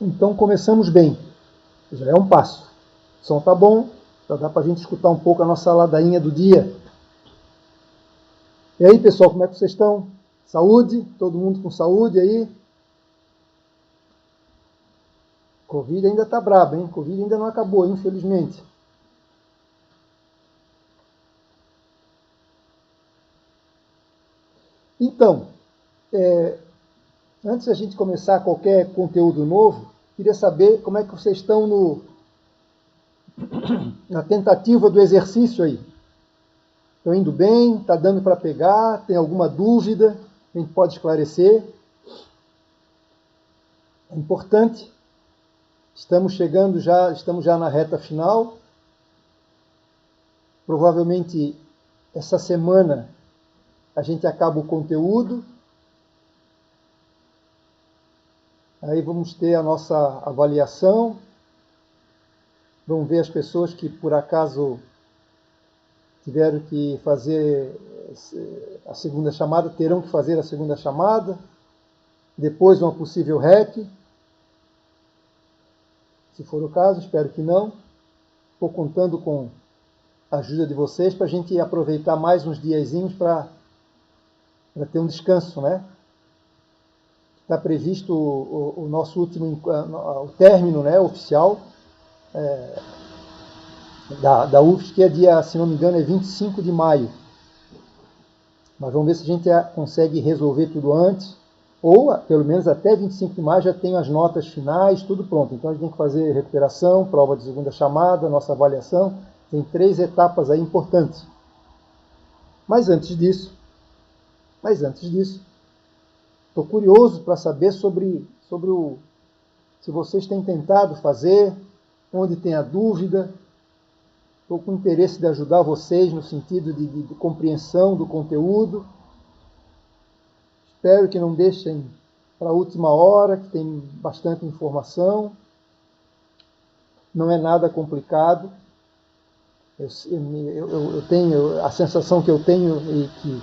Então começamos bem, já é um passo. O som tá bom, já dá para a gente escutar um pouco a nossa ladainha do dia. E aí, pessoal, como é que vocês estão? Saúde? Todo mundo com saúde aí? Covid ainda tá brabo, hein? Covid ainda não acabou, infelizmente. Então, antes da gente começar qualquer conteúdo novo, queria saber como é que vocês estão na tentativa do exercício aí. Estão indo bem? Está dando para pegar? Tem alguma dúvida? A gente pode esclarecer. É importante. Estamos já na reta final. Provavelmente essa semana a gente acaba o conteúdo. Aí vamos ter a nossa avaliação. Vamos ver as pessoas que por acaso tiveram que fazer a segunda chamada, terão que fazer a segunda chamada. Depois uma possível REC. Se for o caso, espero que não. Estou contando com a ajuda de vocês para a gente aproveitar mais uns diazinhos para ter um descanso, né? Está previsto o nosso último, o término, né, oficial da UFSC, que é dia, se não me engano, é 25 de maio. Mas vamos ver se a gente consegue resolver tudo antes, ou pelo menos até 25 de maio já tem as notas finais, tudo pronto. Então a gente tem que fazer recuperação, prova de segunda chamada, nossa avaliação. Tem 3 etapas aí importantes. Mas antes disso, estou curioso para saber sobre se vocês têm tentado fazer, onde tem a dúvida. Estou com interesse de ajudar vocês no sentido de compreensão do conteúdo. Espero que não deixem para a última hora, que tem bastante informação. Não é nada complicado. Eu tenho a sensação que eu tenho e que,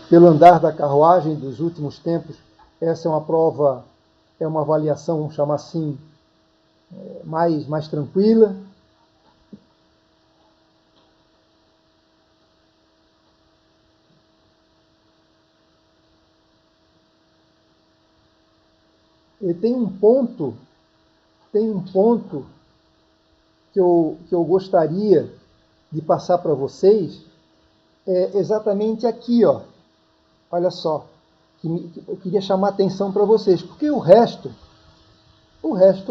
pelo andar da carruagem dos últimos tempos, essa é uma prova, é uma avaliação, vamos chamar assim, mais tranquila. E tem um ponto que eu gostaria de passar para vocês, é exatamente aqui, ó. Olha só, eu queria chamar a atenção para vocês, porque o resto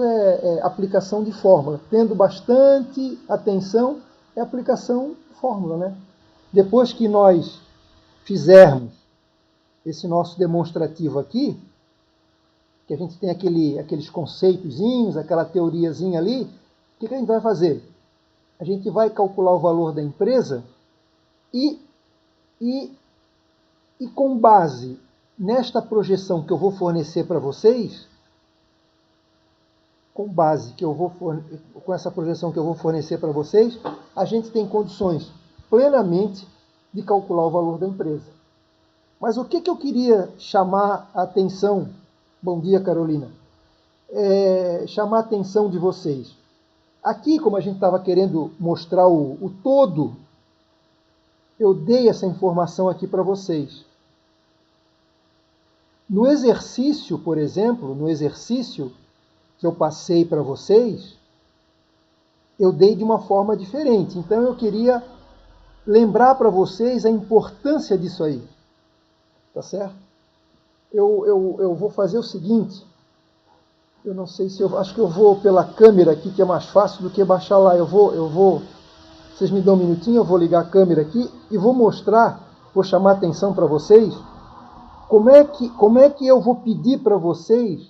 é aplicação de fórmula. Tendo bastante atenção, é aplicação de fórmula, né? Depois que nós fizermos esse nosso demonstrativo aqui, que a gente tem aqueles conceitozinhos, aquela teoriazinha ali, o que a gente vai fazer? A gente vai calcular o valor da empresa e com base nesta projeção que eu vou fornecer para vocês, com essa projeção que eu vou fornecer para vocês, a gente tem condições plenamente de calcular o valor da empresa. Mas o que eu queria chamar a atenção, bom dia Carolina, chamar a atenção de vocês. Aqui, como a gente estava querendo mostrar o todo, eu dei essa informação aqui para vocês. No exercício, por exemplo, que eu passei para vocês, eu dei de uma forma diferente. Então eu queria lembrar para vocês a importância disso aí. Tá certo? Eu vou fazer o seguinte. Eu não sei se acho que eu vou pela câmera aqui, que é mais fácil do que baixar lá. Vocês me dão um minutinho, eu vou ligar a câmera aqui e vou chamar a atenção para vocês. Como é que eu vou pedir para vocês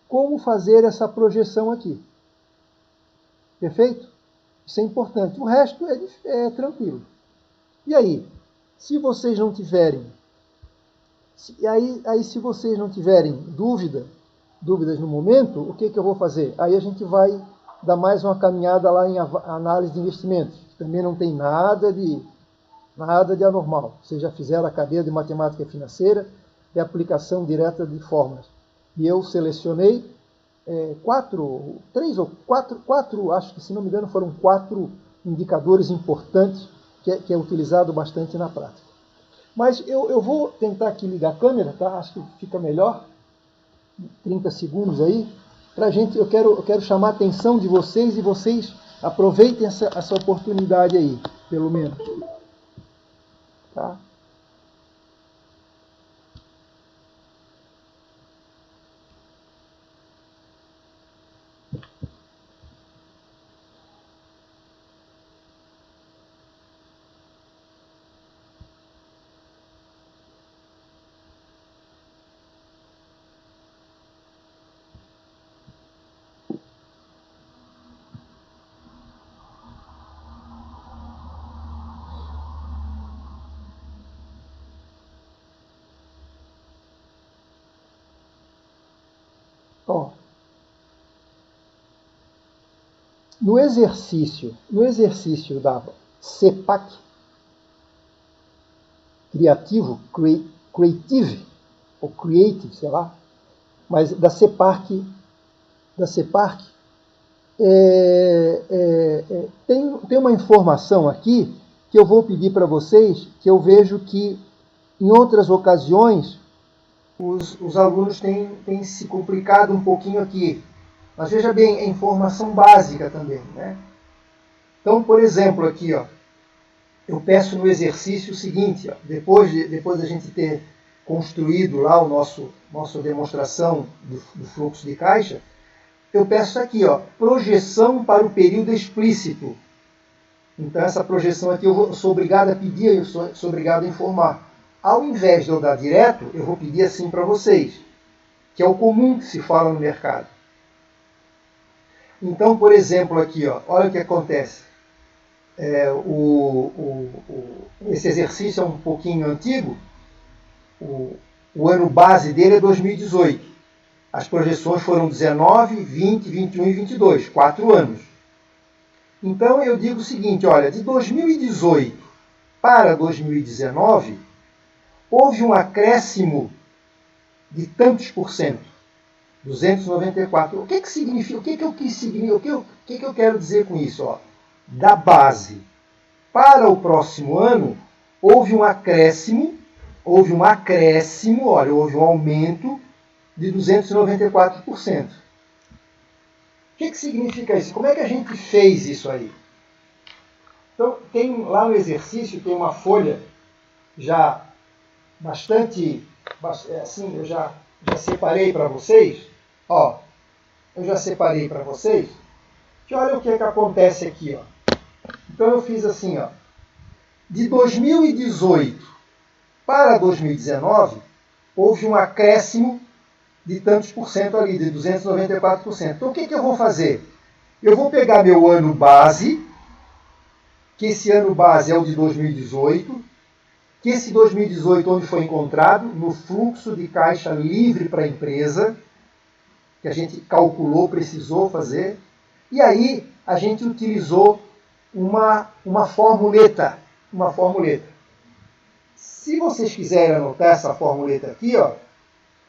como fazer essa projeção aqui? Perfeito? Isso é importante. O resto é tranquilo. E aí, se vocês não tiverem, se vocês não tiverem dúvidas no momento, o que eu vou fazer? Aí a gente vai dar mais uma caminhada lá em análise de investimentos. Também não tem nada de anormal. Vocês já fizeram a cadeira de matemática financeira e aplicação direta de fórmulas. E eu selecionei quatro, acho que se não me engano foram 4 indicadores importantes que é utilizado bastante na prática. Mas eu vou tentar aqui ligar a câmera, tá? Acho que fica melhor. 30 segundos aí. Pra gente, eu quero chamar a atenção de vocês e vocês aproveitem essa oportunidade aí, pelo menos. Tá? Ó, no exercício da CEPAC, criativo, creative, ou creative, sei lá, mas da CEPAC, tem uma informação aqui que eu vou pedir para vocês, que eu vejo que em outras ocasiões os alunos têm se complicado um pouquinho aqui. Mas veja bem, é informação básica também, né? Então, por exemplo, aqui, ó, eu peço no exercício o seguinte, ó, depois da gente ter construído lá nossa demonstração do fluxo de caixa, eu peço aqui, ó, projeção para o período explícito. Então, essa projeção aqui eu sou obrigado a pedir, eu sou obrigado a informar. Ao invés de eu dar direto, eu vou pedir assim para vocês, que é o comum que se fala no mercado. Então, por exemplo, aqui, ó, olha o que acontece. Esse exercício é um pouquinho antigo. O ano base dele é 2018. As projeções foram 19, 20, 21 e 22, 4 anos. Então, eu digo o seguinte, olha, de 2018 para 2019, houve um acréscimo de tantos por cento, 294. O que significa? O que eu quero dizer com isso? Ó? Da base para o próximo ano, houve um acréscimo, houve um aumento de 294%. O que significa isso? Como é que a gente fez isso aí? Então, lá no exercício, tem uma folha já bastante, assim, eu já separei para vocês, ó, que olha o que acontece aqui, ó. Então eu fiz assim, ó, de 2018 para 2019, houve um acréscimo de tantos por cento ali, de 294%. Então o que eu vou fazer? Eu vou pegar meu ano base, que esse ano base é o de 2018, que esse 2018 onde foi encontrado? No fluxo de caixa livre para a empresa, que a gente calculou, precisou fazer, e aí a gente utilizou uma formuleta. Se vocês quiserem anotar essa formuleta aqui, ó,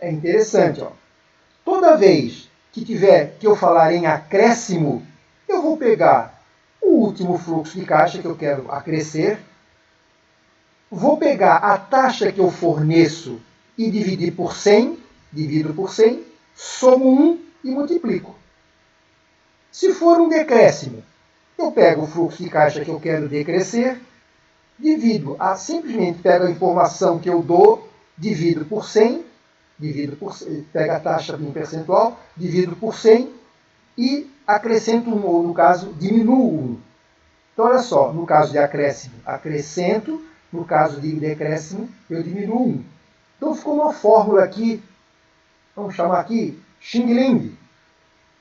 é interessante. Ó. Toda vez que eu falar em acréscimo, eu vou pegar o último fluxo de caixa que eu quero acrescer, vou pegar a taxa que eu forneço e dividir por 100, divido por 100, somo 1 e multiplico. Se for um decréscimo, eu pego o fluxo de caixa que eu quero decrescer, simplesmente pego a informação que eu dou, divido por 100, pego a taxa em percentual, divido por 100 e acrescento 1, ou no caso, diminuo 1. Então, olha só, no caso de acréscimo, acrescento, no caso de decréscimo, eu diminuo 1. Então, ficou uma fórmula aqui, vamos chamar aqui, Xing Ling.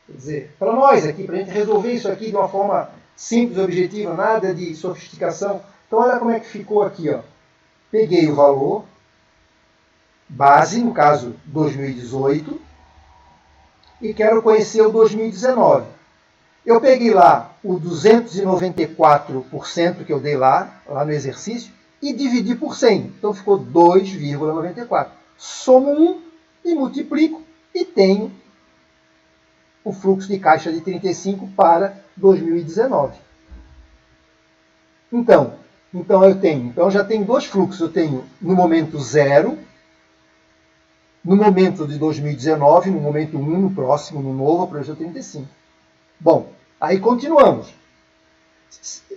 Quer dizer, para nós aqui, para a gente resolver isso aqui de uma forma simples, objetiva, nada de sofisticação. Então, olha como é que ficou aqui. Ó. Peguei o valor base, no caso 2018, e quero conhecer o 2019. Eu peguei lá o 294% que eu dei lá no exercício, e dividi por 100. Então, ficou 2,94. Somo 1 e multiplico, e tenho o fluxo de caixa de 35 para 2019. Então eu já tenho dois fluxos. Eu tenho no momento 0, no momento de 2019, no momento 1, no próximo, no novo, a projeção 35. Bom, aí continuamos.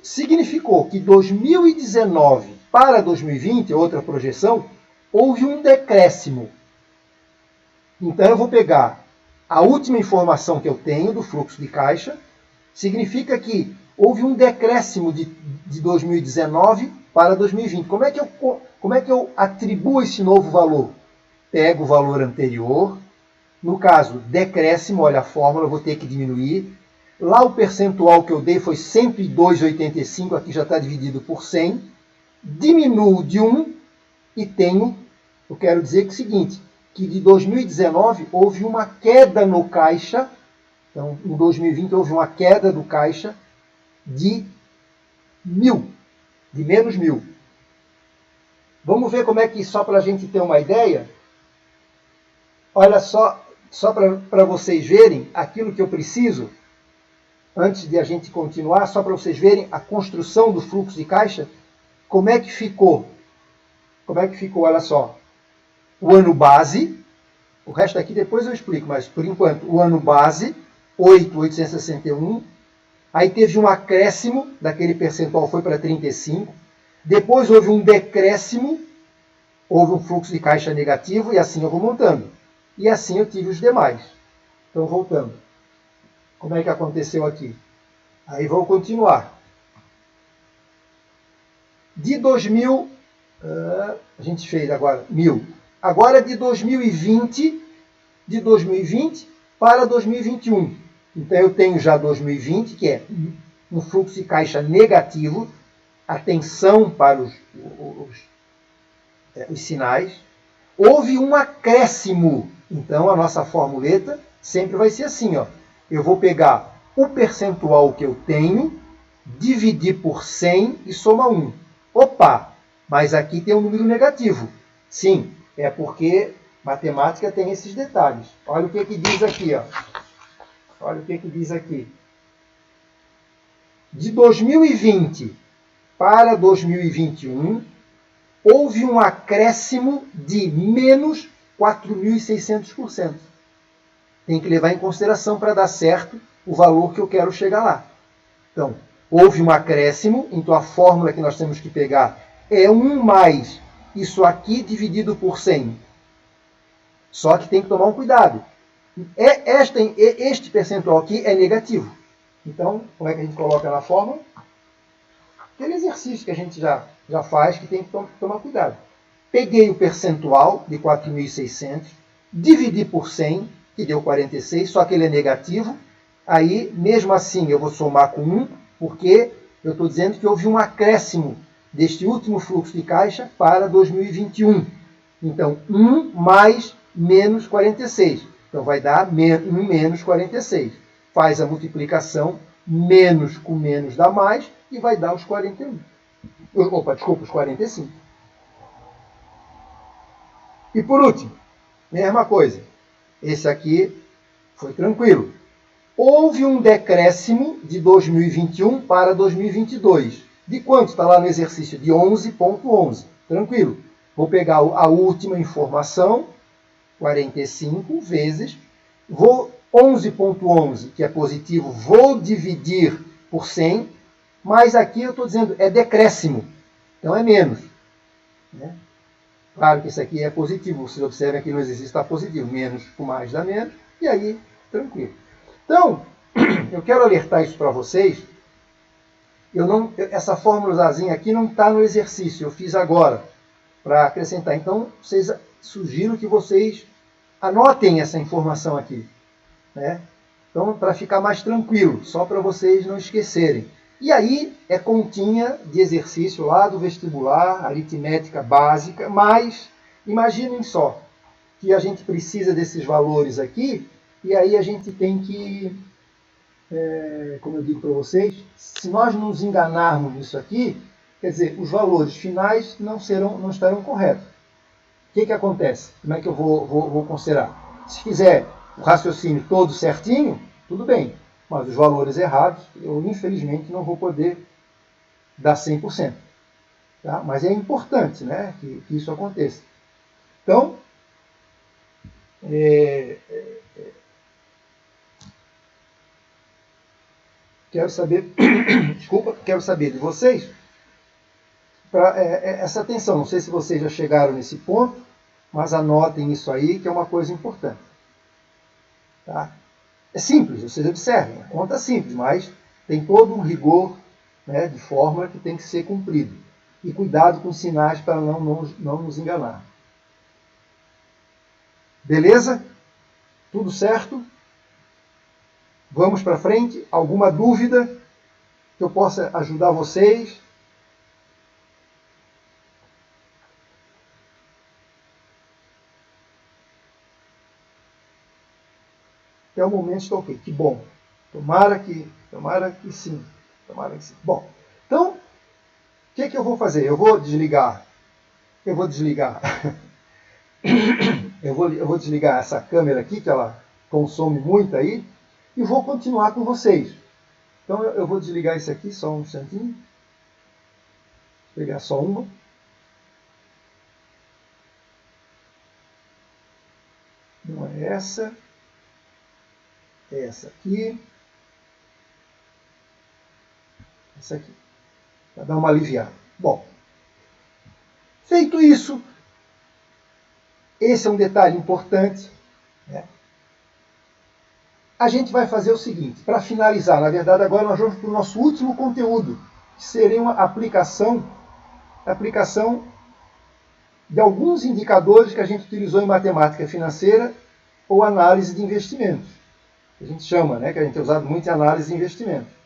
Significou que 2019 para 2020, outra projeção, houve um decréscimo. Então eu vou pegar a última informação que eu tenho do fluxo de caixa, significa que houve um decréscimo de 2019 para 2020. Como é que eu atribuo esse novo valor? Pego o valor anterior, no caso, decréscimo, olha a fórmula, eu vou ter que diminuir. Lá o percentual que eu dei foi 102,85, aqui já está dividido por 100. Diminuo de 1 e tenho, eu quero dizer que é o seguinte, que de 2019 houve uma queda no caixa, então em 2020 houve uma queda do caixa de 1.000, de menos 1.000. Vamos ver como é que, só para a gente ter uma ideia, olha só para vocês verem aquilo que eu preciso, antes de a gente continuar, só para vocês verem a construção do fluxo de caixa, como é que ficou? Como é que ficou? Olha só. O ano base, o resto aqui depois eu explico, mas por enquanto, o ano base, 8.861. Aí teve um acréscimo, daquele percentual foi para 35. Depois houve um decréscimo, houve um fluxo de caixa negativo, e assim eu vou montando. E assim eu tive os demais. Então, voltando. Como é que aconteceu aqui? Aí vou continuar. De 2000, a gente fez agora 1.000. Agora de 2020 para 2021. Então eu tenho já 2020, que é um fluxo de caixa negativo, atenção para os sinais. Houve um acréscimo, então a nossa formuleta sempre vai ser assim, ó. Eu vou pegar o percentual que eu tenho, dividir por 100 e somar 1. Opa, mas aqui tem um número negativo. Sim, é porque matemática tem esses detalhes. Olha o que diz aqui, ó. Olha o que diz aqui. De 2020 para 2021, houve um acréscimo de menos 4.600%. Tem que levar em consideração para dar certo o valor que eu quero chegar lá. Então, houve um acréscimo, então a fórmula que nós temos que pegar é 1 mais isso aqui dividido por 100. Só que tem que tomar um cuidado. Este percentual aqui é negativo. Então, como é que a gente coloca na fórmula? Aquele exercício que a gente já faz, que tem que tomar cuidado. Peguei o percentual de 4.600, dividi por 100, que deu 46, só que ele é negativo. Aí, mesmo assim, eu vou somar com 1, porque eu estou dizendo que houve um acréscimo deste último fluxo de caixa para 2021. Então, 1 mais menos 46. Então, vai dar 1 menos 46. Faz a multiplicação, menos com menos dá mais, e vai dar os 41. Os 45. E por último, mesma coisa. Esse aqui foi tranquilo. Houve um decréscimo de 2021 para 2022. De quanto está lá no exercício? De 11,11. Tranquilo. Vou pegar a última informação, 45 vezes. 11,11, que é positivo, vou dividir por 100. Mas aqui eu estou dizendo, é decréscimo. Então é menos. Né? Claro que isso aqui é positivo. Vocês observem aqui no exercício está positivo. Menos com mais dá menos. E aí, tranquilo. Então, eu quero alertar isso para vocês. Essa fórmulazinha aqui não está no exercício. Eu fiz agora para acrescentar. Então, sugiro que vocês anotem essa informação aqui. Né? Então, para ficar mais tranquilo. Só para vocês não esquecerem. E aí, é continha de exercício lá do vestibular, aritmética básica. Mas, imaginem só que a gente precisa desses valores aqui. E aí a gente tem que, como eu digo para vocês, se nós nos enganarmos nisso aqui, quer dizer, os valores finais não estarão corretos. O que acontece? Como é que eu vou considerar? Se fizer o raciocínio todo certinho, tudo bem. Mas os valores errados, eu infelizmente não vou poder dar 100%. Tá? Mas é importante, né, que isso aconteça. Então, quero saber, desculpa, quero saber de vocês essa atenção. Não sei se vocês já chegaram nesse ponto, mas anotem isso aí, que é uma coisa importante. Tá? É simples, vocês observem, a conta é simples, mas tem todo um rigor, né, de fórmula que tem que ser cumprido. E cuidado com os sinais para não nos enganar. Beleza? Tudo certo? Vamos para frente? Alguma dúvida que eu possa ajudar vocês? Até o momento estou ok. Que bom. Tomara que sim. Tomara que sim. Bom, então, o que eu vou fazer? Eu vou desligar. Eu vou desligar. eu vou desligar essa câmera aqui, que ela consome muito aí, e vou continuar com vocês. Então eu vou desligar isso aqui só um instantinho. Vou pegar só uma. Não é essa. É essa aqui. Essa aqui. Para dar uma aliviada. Bom, feito isso, esse é um detalhe importante, né? A gente vai fazer o seguinte, para finalizar, na verdade agora nós vamos para o nosso último conteúdo, que seria uma aplicação de alguns indicadores que a gente utilizou em matemática financeira ou análise de investimentos. Que a gente chama, né, que a gente tem usado muito em análise de investimentos.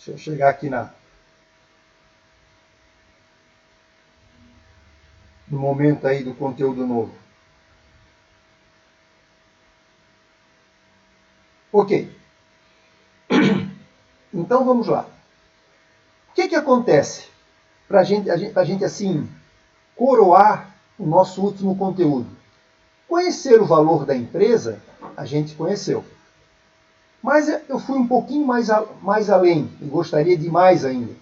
Deixa eu chegar aqui no momento aí do conteúdo novo. Ok. Então vamos lá. O que acontece para a gente assim coroar o nosso último conteúdo? Conhecer o valor da empresa, a gente conheceu. Mas eu fui um pouquinho mais além e gostaria de mais ainda.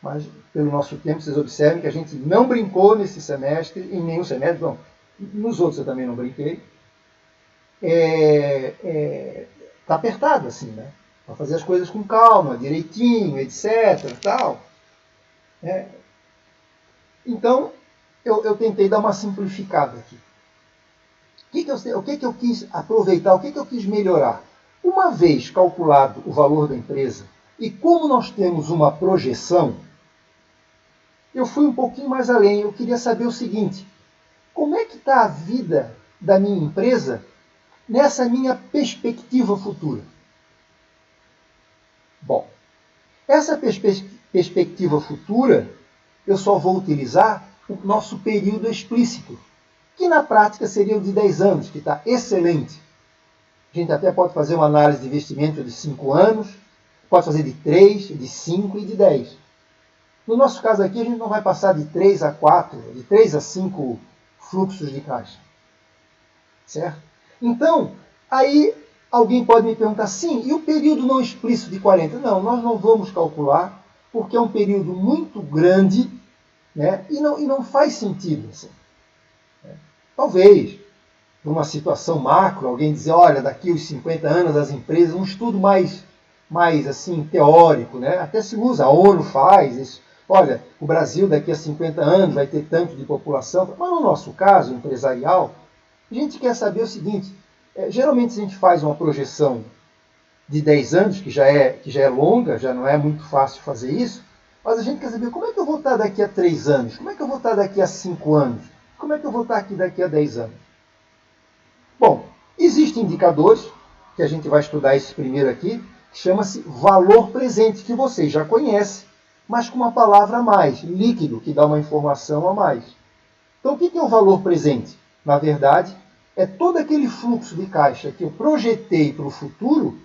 Mas pelo nosso tempo, vocês observem que a gente não brincou nesse semestre, em nenhum semestre, não. Nos outros eu também não brinquei. Tá apertado assim, né? Para fazer as coisas com calma, direitinho, etc. Tal. Então, eu tentei dar uma simplificada aqui. O que eu quis aproveitar, o que eu quis melhorar? Uma vez calculado o valor da empresa, e como nós temos uma projeção, eu fui um pouquinho mais além. Eu queria saber o seguinte: como é que está a vida da minha empresa nessa minha perspectiva futura? Bom, essa perspectiva futura, eu só vou utilizar o nosso período explícito, que na prática seria o de 10 anos, que está excelente. A gente até pode fazer uma análise de investimento de 5 anos, pode fazer de 3, de 5 e de 10. No nosso caso aqui, a gente não vai passar de 3 a 4, de 3 a 5 fluxos de caixa. Certo? Então, aí alguém pode me perguntar, sim, e o período não explícito de 40? Não, nós não vamos calcular, porque é um período muito grande, né? E não faz sentido. Assim. Talvez, por uma situação macro, alguém dizer, olha, daqui os 50 anos as empresas, um estudo mais assim, teórico, né? Até se usa, a ONU faz isso. Olha, o Brasil daqui a 50 anos vai ter tanto de população. Mas no nosso caso, empresarial, a gente quer saber o seguinte, geralmente a gente faz uma projeção de 10 anos, que já é longa, já não é muito fácil fazer isso, mas a gente quer saber como é que eu vou estar daqui a 3 anos, como é que eu vou estar daqui a 5 anos, como é que eu vou estar aqui daqui a 10 anos. Bom, existem indicadores, que a gente vai estudar esse primeiro aqui, que chama-se valor presente, que vocês já conhecem, mas com uma palavra a mais, líquido, que dá uma informação a mais. Então, o que é o valor presente? Na verdade, é todo aquele fluxo de caixa que eu projetei para o futuro,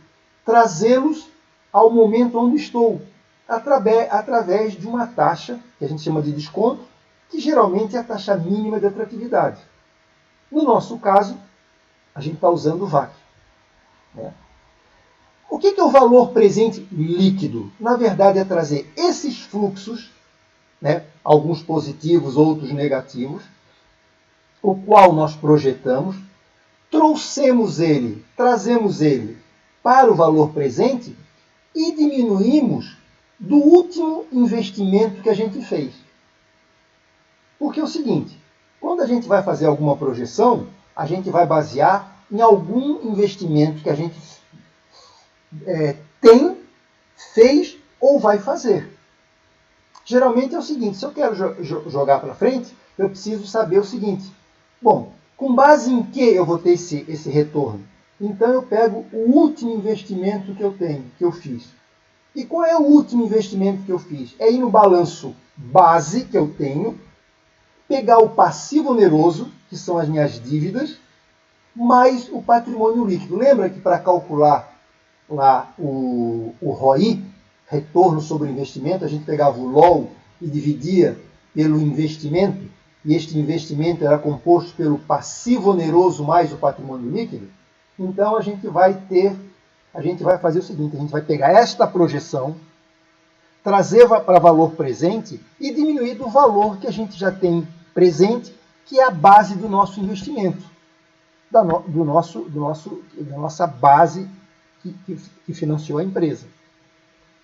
trazê-los ao momento onde estou, através de uma taxa, que a gente chama de desconto, que geralmente é a taxa mínima de atratividade. No nosso caso, A gente está usando o VAC. Né? O que é o valor presente líquido? Na verdade, é trazer esses fluxos, né, alguns positivos, outros negativos, o qual nós projetamos, trazemos ele para o valor presente e diminuímos do último investimento que a gente fez. Porque é o seguinte, quando a gente vai fazer alguma projeção, a gente vai basear em algum investimento que a gente fez ou vai fazer. Geralmente é o seguinte, se eu quero jogar para frente, eu preciso saber o seguinte, bom, com base em que eu vou ter esse retorno? Então eu pego o último investimento que eu tenho, que eu fiz. E qual é o último investimento que eu fiz? É ir no balanço base que eu tenho, pegar o passivo oneroso, que são as minhas dívidas, mais o patrimônio líquido. Lembra que para calcular lá o ROI, retorno sobre o investimento, a gente pegava o LOL e dividia pelo investimento, e este investimento era composto pelo passivo oneroso mais o patrimônio líquido? Então a gente vai fazer o seguinte, a gente vai pegar esta projeção, trazer para valor presente e diminuir do valor que a gente já tem presente, que é a base do nosso investimento, da nossa base que financiou a empresa.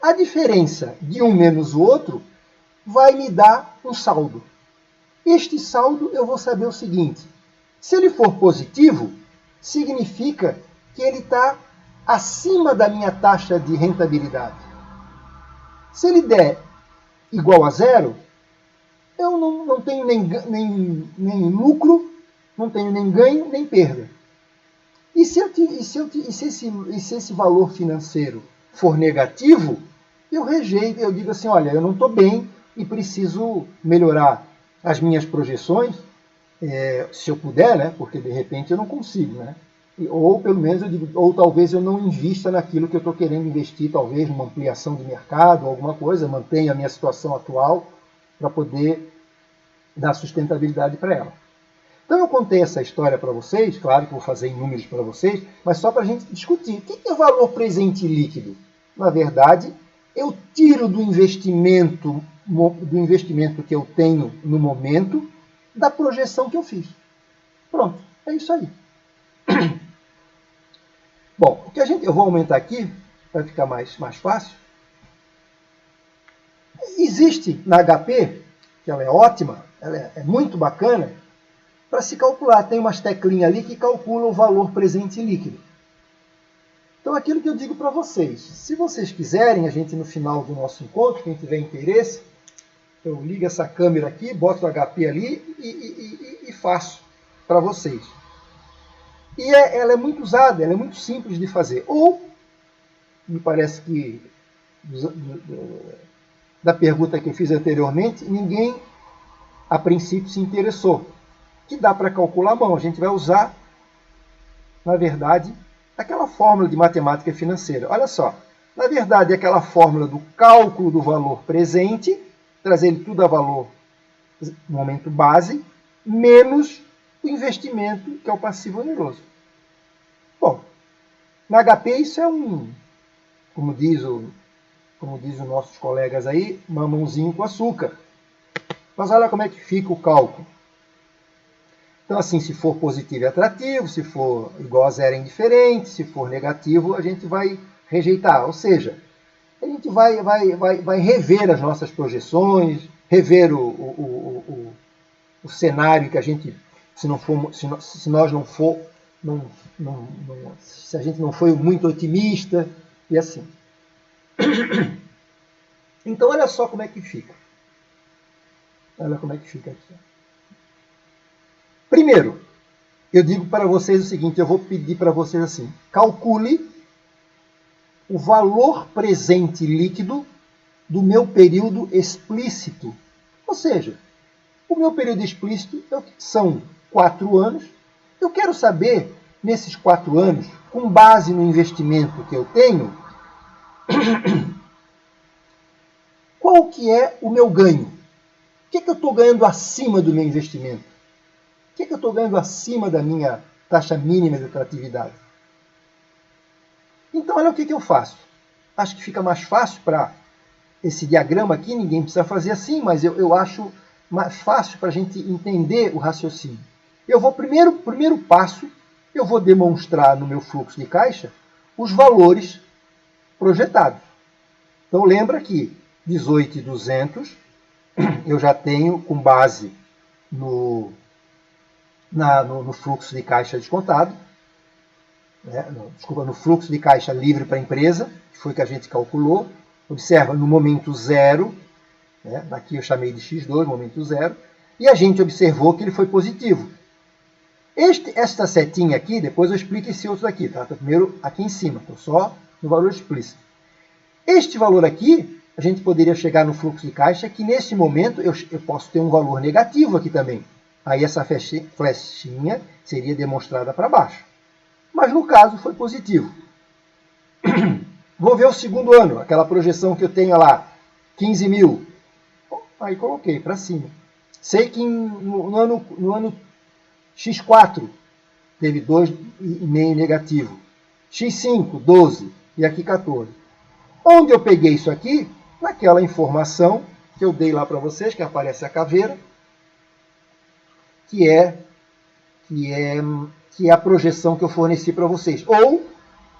A diferença de um menos o outro vai me dar um saldo. Este saldo eu vou saber o seguinte, se ele for positivo, significa que ele está acima da minha taxa de rentabilidade. Se ele der igual a zero, eu não tenho nem lucro, não tenho nem ganho, nem perda. E se esse valor financeiro for negativo, eu rejeito, eu digo assim, olha, eu não estou bem e preciso melhorar as minhas projeções, se eu puder, né? Porque de repente eu não consigo, né? Ou pelo menos eu digo, ou talvez eu não invista naquilo que eu estou querendo investir, talvez numa ampliação de mercado, alguma coisa, mantenha a minha situação atual para poder dar sustentabilidade para ela. Então eu contei essa história para vocês, claro que vou fazer em números para vocês, mas só para a gente discutir. O que é valor presente líquido? Na verdade, eu tiro do investimento que eu tenho no momento, da projeção que eu fiz. Pronto, é isso aí. Bom, eu vou aumentar aqui, para ficar mais fácil. Existe na HP, que ela é ótima, ela é muito bacana, para se calcular. Tem umas teclinhas ali que calculam o valor presente líquido. Então, aquilo que eu digo para vocês, se vocês quiserem, a gente no final do nosso encontro, quem tiver interesse, eu ligo essa câmera aqui, boto o HP ali e faço para vocês. E ela é muito usada, ela é muito simples de fazer. Ou, me parece que da pergunta que eu fiz anteriormente, ninguém a princípio se interessou. Que dá para calcular a mão. A gente vai usar, na verdade, aquela fórmula de matemática financeira. Olha só, na verdade, é aquela fórmula do cálculo do valor presente, trazer ele tudo a valor no momento base, menos o investimento, que é o passivo oneroso. Bom, na HP isso é como diz os nossos colegas aí, mamãozinho com açúcar. Mas olha como é que fica o cálculo. Então, assim, se for positivo é atrativo, se for igual a zero é indiferente, se for negativo a gente vai rejeitar. Ou seja, a gente vai rever as nossas projeções, rever o cenário que a gente, se a gente não foi muito otimista, e assim. Então, olha só como é que fica. Olha como é que fica aqui. Primeiro, eu digo para vocês o seguinte, eu vou pedir para vocês assim, calcule o valor presente líquido do meu período explícito. Ou seja, o meu período explícito são 4 anos. Eu quero saber, nesses 4 anos, com base no investimento que eu tenho, qual que é o meu ganho? O que eu estou ganhando acima do meu investimento? O que eu estou ganhando acima da minha taxa mínima de atratividade. Então, olha o que eu faço. Acho que fica mais fácil para esse diagrama aqui, ninguém precisa fazer assim, mas eu acho mais fácil para a gente entender o raciocínio. Eu vou, primeiro passo, eu vou demonstrar no meu fluxo de caixa os valores projetados. Então, lembra que 18.200 eu já tenho com base no fluxo de caixa descontado, no fluxo de caixa livre para a empresa, que foi que a gente calculou. Observa, no momento zero, daqui eu chamei de X2, momento zero, e a gente observou que ele foi positivo. Esta setinha aqui, depois eu explico esse outro aqui, tá? Primeiro aqui em cima, estou só no valor explícito. Este valor aqui, a gente poderia chegar no fluxo de caixa que neste momento eu posso ter um valor negativo aqui também. Aí essa flechinha seria demonstrada para baixo. Mas no caso foi positivo. Vou ver o segundo ano, aquela projeção que eu tenho lá, 15 mil. Aí coloquei para cima. Sei que no ano X4 teve 2,5 negativo. X5, 12. E aqui 14. Onde eu peguei isso aqui? Naquela informação que eu dei lá para vocês, que aparece a caveira, que é a projeção que eu forneci para vocês.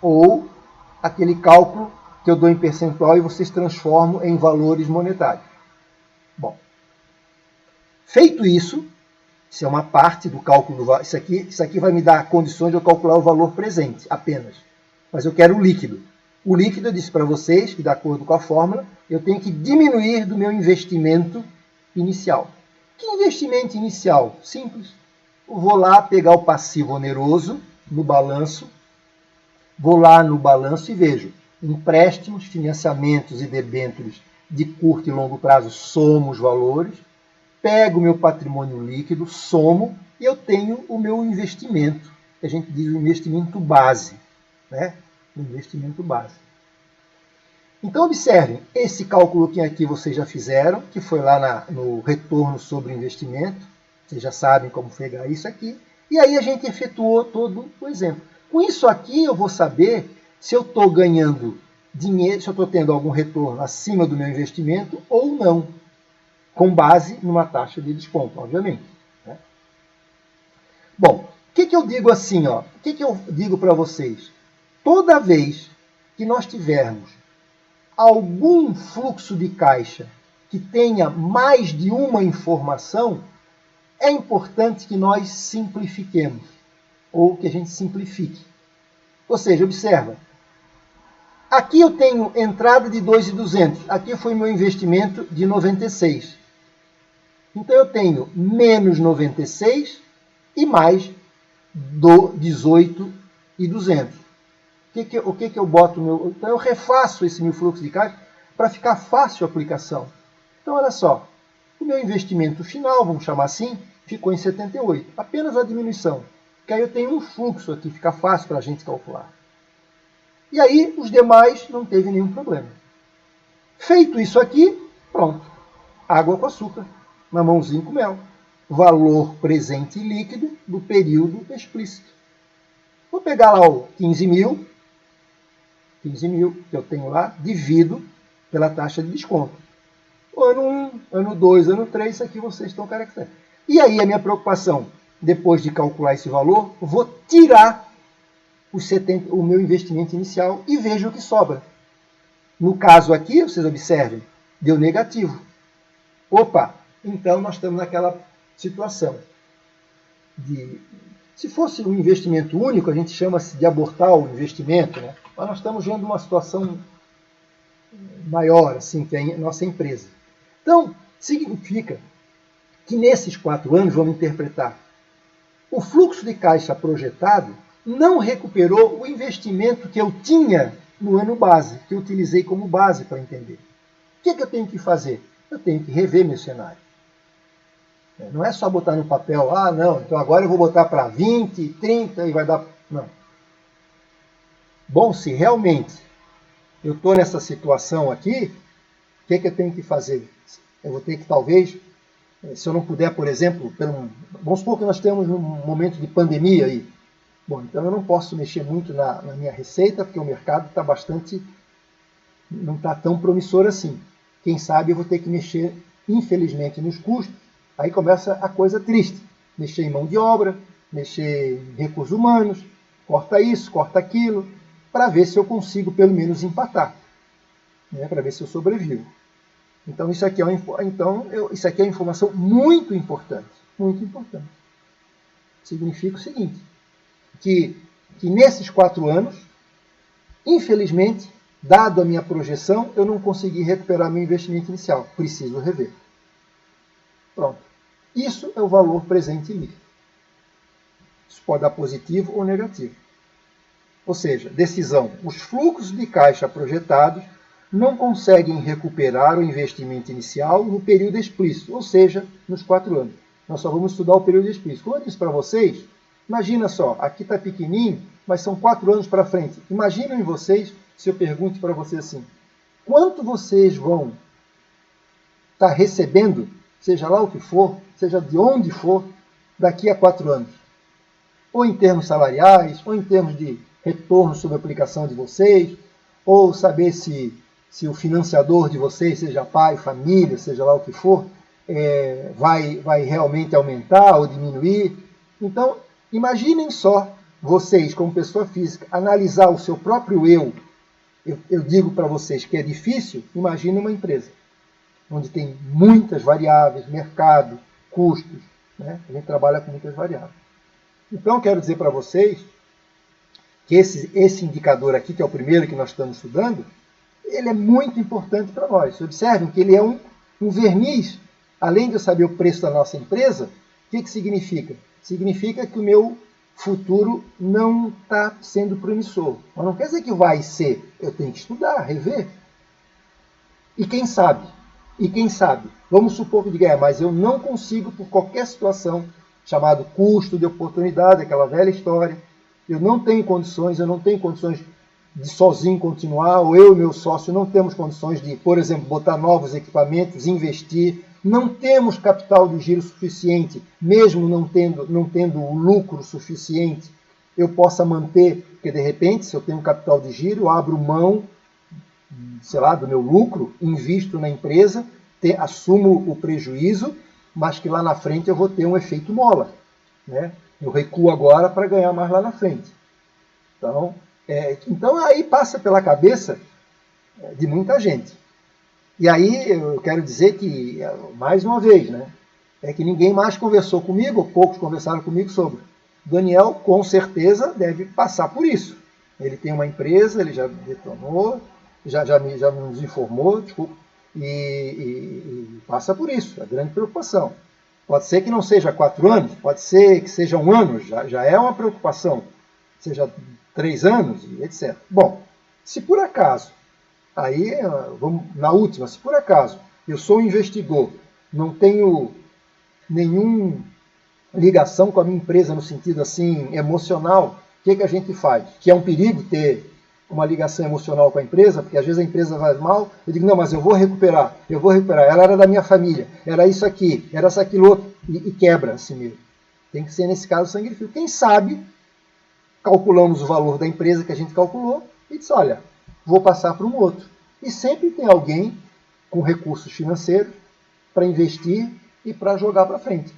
Ou aquele cálculo que eu dou em percentual e vocês transformam em valores monetários. Bom, feito isso, isso é uma parte do cálculo do valor. Isso aqui vai me dar condições de eu calcular o valor presente apenas. Mas eu quero o líquido. O líquido, eu disse para vocês que, de acordo com a fórmula, eu tenho que diminuir do meu investimento inicial. Que investimento inicial? Simples. Eu vou lá pegar o passivo oneroso no balanço, vou lá no balanço e vejo empréstimos, financiamentos e debêntures de curto e longo prazo, somo os valores, pego o meu patrimônio líquido, somo, e eu tenho o meu investimento, que a gente diz o investimento base, né? O investimento base. Então, observem, esse cálculo que aqui vocês já fizeram, que foi lá no retorno sobre o investimento, vocês já sabem como pegar isso aqui, e aí a gente efetuou todo o exemplo. Com isso aqui eu vou saber se eu estou ganhando dinheiro, se eu estou tendo algum retorno acima do meu investimento ou não, com base numa taxa de desconto, obviamente. Né? Bom, o que eu digo assim? O que eu digo para vocês? Toda vez que nós tivermos algum fluxo de caixa que tenha mais de uma informação, é importante que nós simplifiquemos, ou que a gente simplifique. Ou seja, observa, aqui eu tenho entrada de 2.200, aqui foi meu investimento de 96. Então eu tenho menos 96 e mais do 18.200. O que eu boto? Então eu refaço esse meu fluxo de caixa para ficar fácil a aplicação. Então olha só, o meu investimento final, vamos chamar assim, ficou em 78. Apenas a diminuição. Que aí eu tenho um fluxo aqui, fica fácil para a gente calcular. E aí os demais não teve nenhum problema. Feito isso aqui, pronto. Água com açúcar, mamãozinho com mel. Valor presente e líquido do período explícito. Vou pegar lá o 15 mil que eu tenho lá, divido pela taxa de desconto. O ano 1, ano 2, ano 3, isso aqui vocês estão caracterizando. E aí a minha preocupação, depois de calcular esse valor, vou tirar o meu investimento inicial e vejo o que sobra. No caso aqui, vocês observem, deu negativo. Opa, então nós estamos naquela situação de... Se fosse um investimento único, a gente chama-se de abortar o investimento, né? Mas nós estamos vendo uma situação maior, assim, que é a nossa empresa. Então, significa que nesses 4 anos, vamos interpretar, o fluxo de caixa projetado não recuperou o investimento que eu tinha no ano base, que eu utilizei como base para entender. O que eu tenho que fazer? Eu tenho que rever meu cenário. Não é só botar no papel, não, então agora eu vou botar para 20, 30 e vai dar... Não. Bom, se realmente eu estou nessa situação aqui, o que eu tenho que fazer? Eu vou ter que, talvez, se eu não puder, por exemplo, vamos supor que nós temos um momento de pandemia aí, Bom, então eu não posso mexer muito na minha receita, porque o mercado está bastante, não está tão promissor assim. Quem sabe eu vou ter que mexer, infelizmente, nos custos. Aí começa a coisa triste. Mexer em mão de obra, mexer em recursos humanos, corta isso, corta aquilo, para ver se eu consigo pelo menos empatar, né, para ver se eu sobrevivo. Então isso aqui é uma informação muito importante, muito importante. Significa o seguinte, que nesses 4 anos, infelizmente, dado a minha projeção, eu não consegui recuperar meu investimento inicial. Preciso rever. Pronto. Isso é o valor presente líquido. Isso pode dar positivo ou negativo. Ou seja, decisão. Os fluxos de caixa projetados não conseguem recuperar o investimento inicial no período explícito, ou seja, nos 4 anos. Nós só vamos estudar o período explícito. Como eu disse para vocês, imagina só, aqui está pequenininho, mas são 4 anos para frente. Imaginem vocês, se eu pergunte para vocês assim, quanto vocês vão estar recebendo, seja lá o que for, seja de onde for, daqui a 4 anos? Ou em termos salariais, ou em termos de retorno sobre a aplicação de vocês, ou saber se o financiador de vocês, seja pai, família, seja lá o que for, vai realmente aumentar ou diminuir. Então, imaginem só vocês, como pessoa física, analisar o seu próprio eu. Eu digo para vocês que é difícil, imagine uma empresa, onde tem muitas variáveis, mercado, custos, né? A gente trabalha com muitas variáveis. Então, eu quero dizer para vocês que esse indicador aqui, que é o primeiro que nós estamos estudando, ele é muito importante para nós. Observem que ele é um verniz. Além de eu saber o preço da nossa empresa, o que significa? Significa que o meu futuro não está sendo promissor. Mas não quer dizer que vai ser. Eu tenho que estudar, rever. E quem sabe? Vamos supor que diga, mas eu não consigo, por qualquer situação, chamado custo de oportunidade, aquela velha história, eu não tenho condições de sozinho continuar, ou eu e meu sócio não temos condições de, por exemplo, botar novos equipamentos, investir, não temos capital de giro suficiente, mesmo não tendo o lucro suficiente, eu possa manter, porque de repente, se eu tenho capital de giro, eu abro mão, sei lá, do meu lucro, invisto na empresa, assumo o prejuízo, mas que lá na frente eu vou ter um efeito mola, né? Eu recuo agora para ganhar mais lá na frente. Então aí passa pela cabeça de muita gente. E aí eu quero dizer que, mais uma vez, né, é que ninguém mais conversou comigo, ou poucos conversaram comigo sobre. Daniel, com certeza, deve passar por isso. Ele tem uma empresa, ele já detonou, já nos informou, desculpa, e passa por isso, é a grande preocupação. Pode ser que não seja 4 anos, pode ser que seja 1 ano, já é uma preocupação, seja 3 anos, etc. Bom, se por acaso, aí vamos na última, se por acaso eu sou um investidor, não tenho nenhuma ligação com a minha empresa no sentido assim emocional, o que a gente faz? Que é um perigo ter uma ligação emocional com a empresa, porque às vezes a empresa vai mal, eu digo, não, mas eu vou recuperar, ela era da minha família, era isso aqui, era isso aquilo outro, e quebra assim mesmo. Tem que ser, nesse caso, sangue frio. Quem sabe, calculamos o valor da empresa que a gente calculou, e diz, olha, vou passar para um outro. E sempre tem alguém com recursos financeiros para investir e para jogar para frente.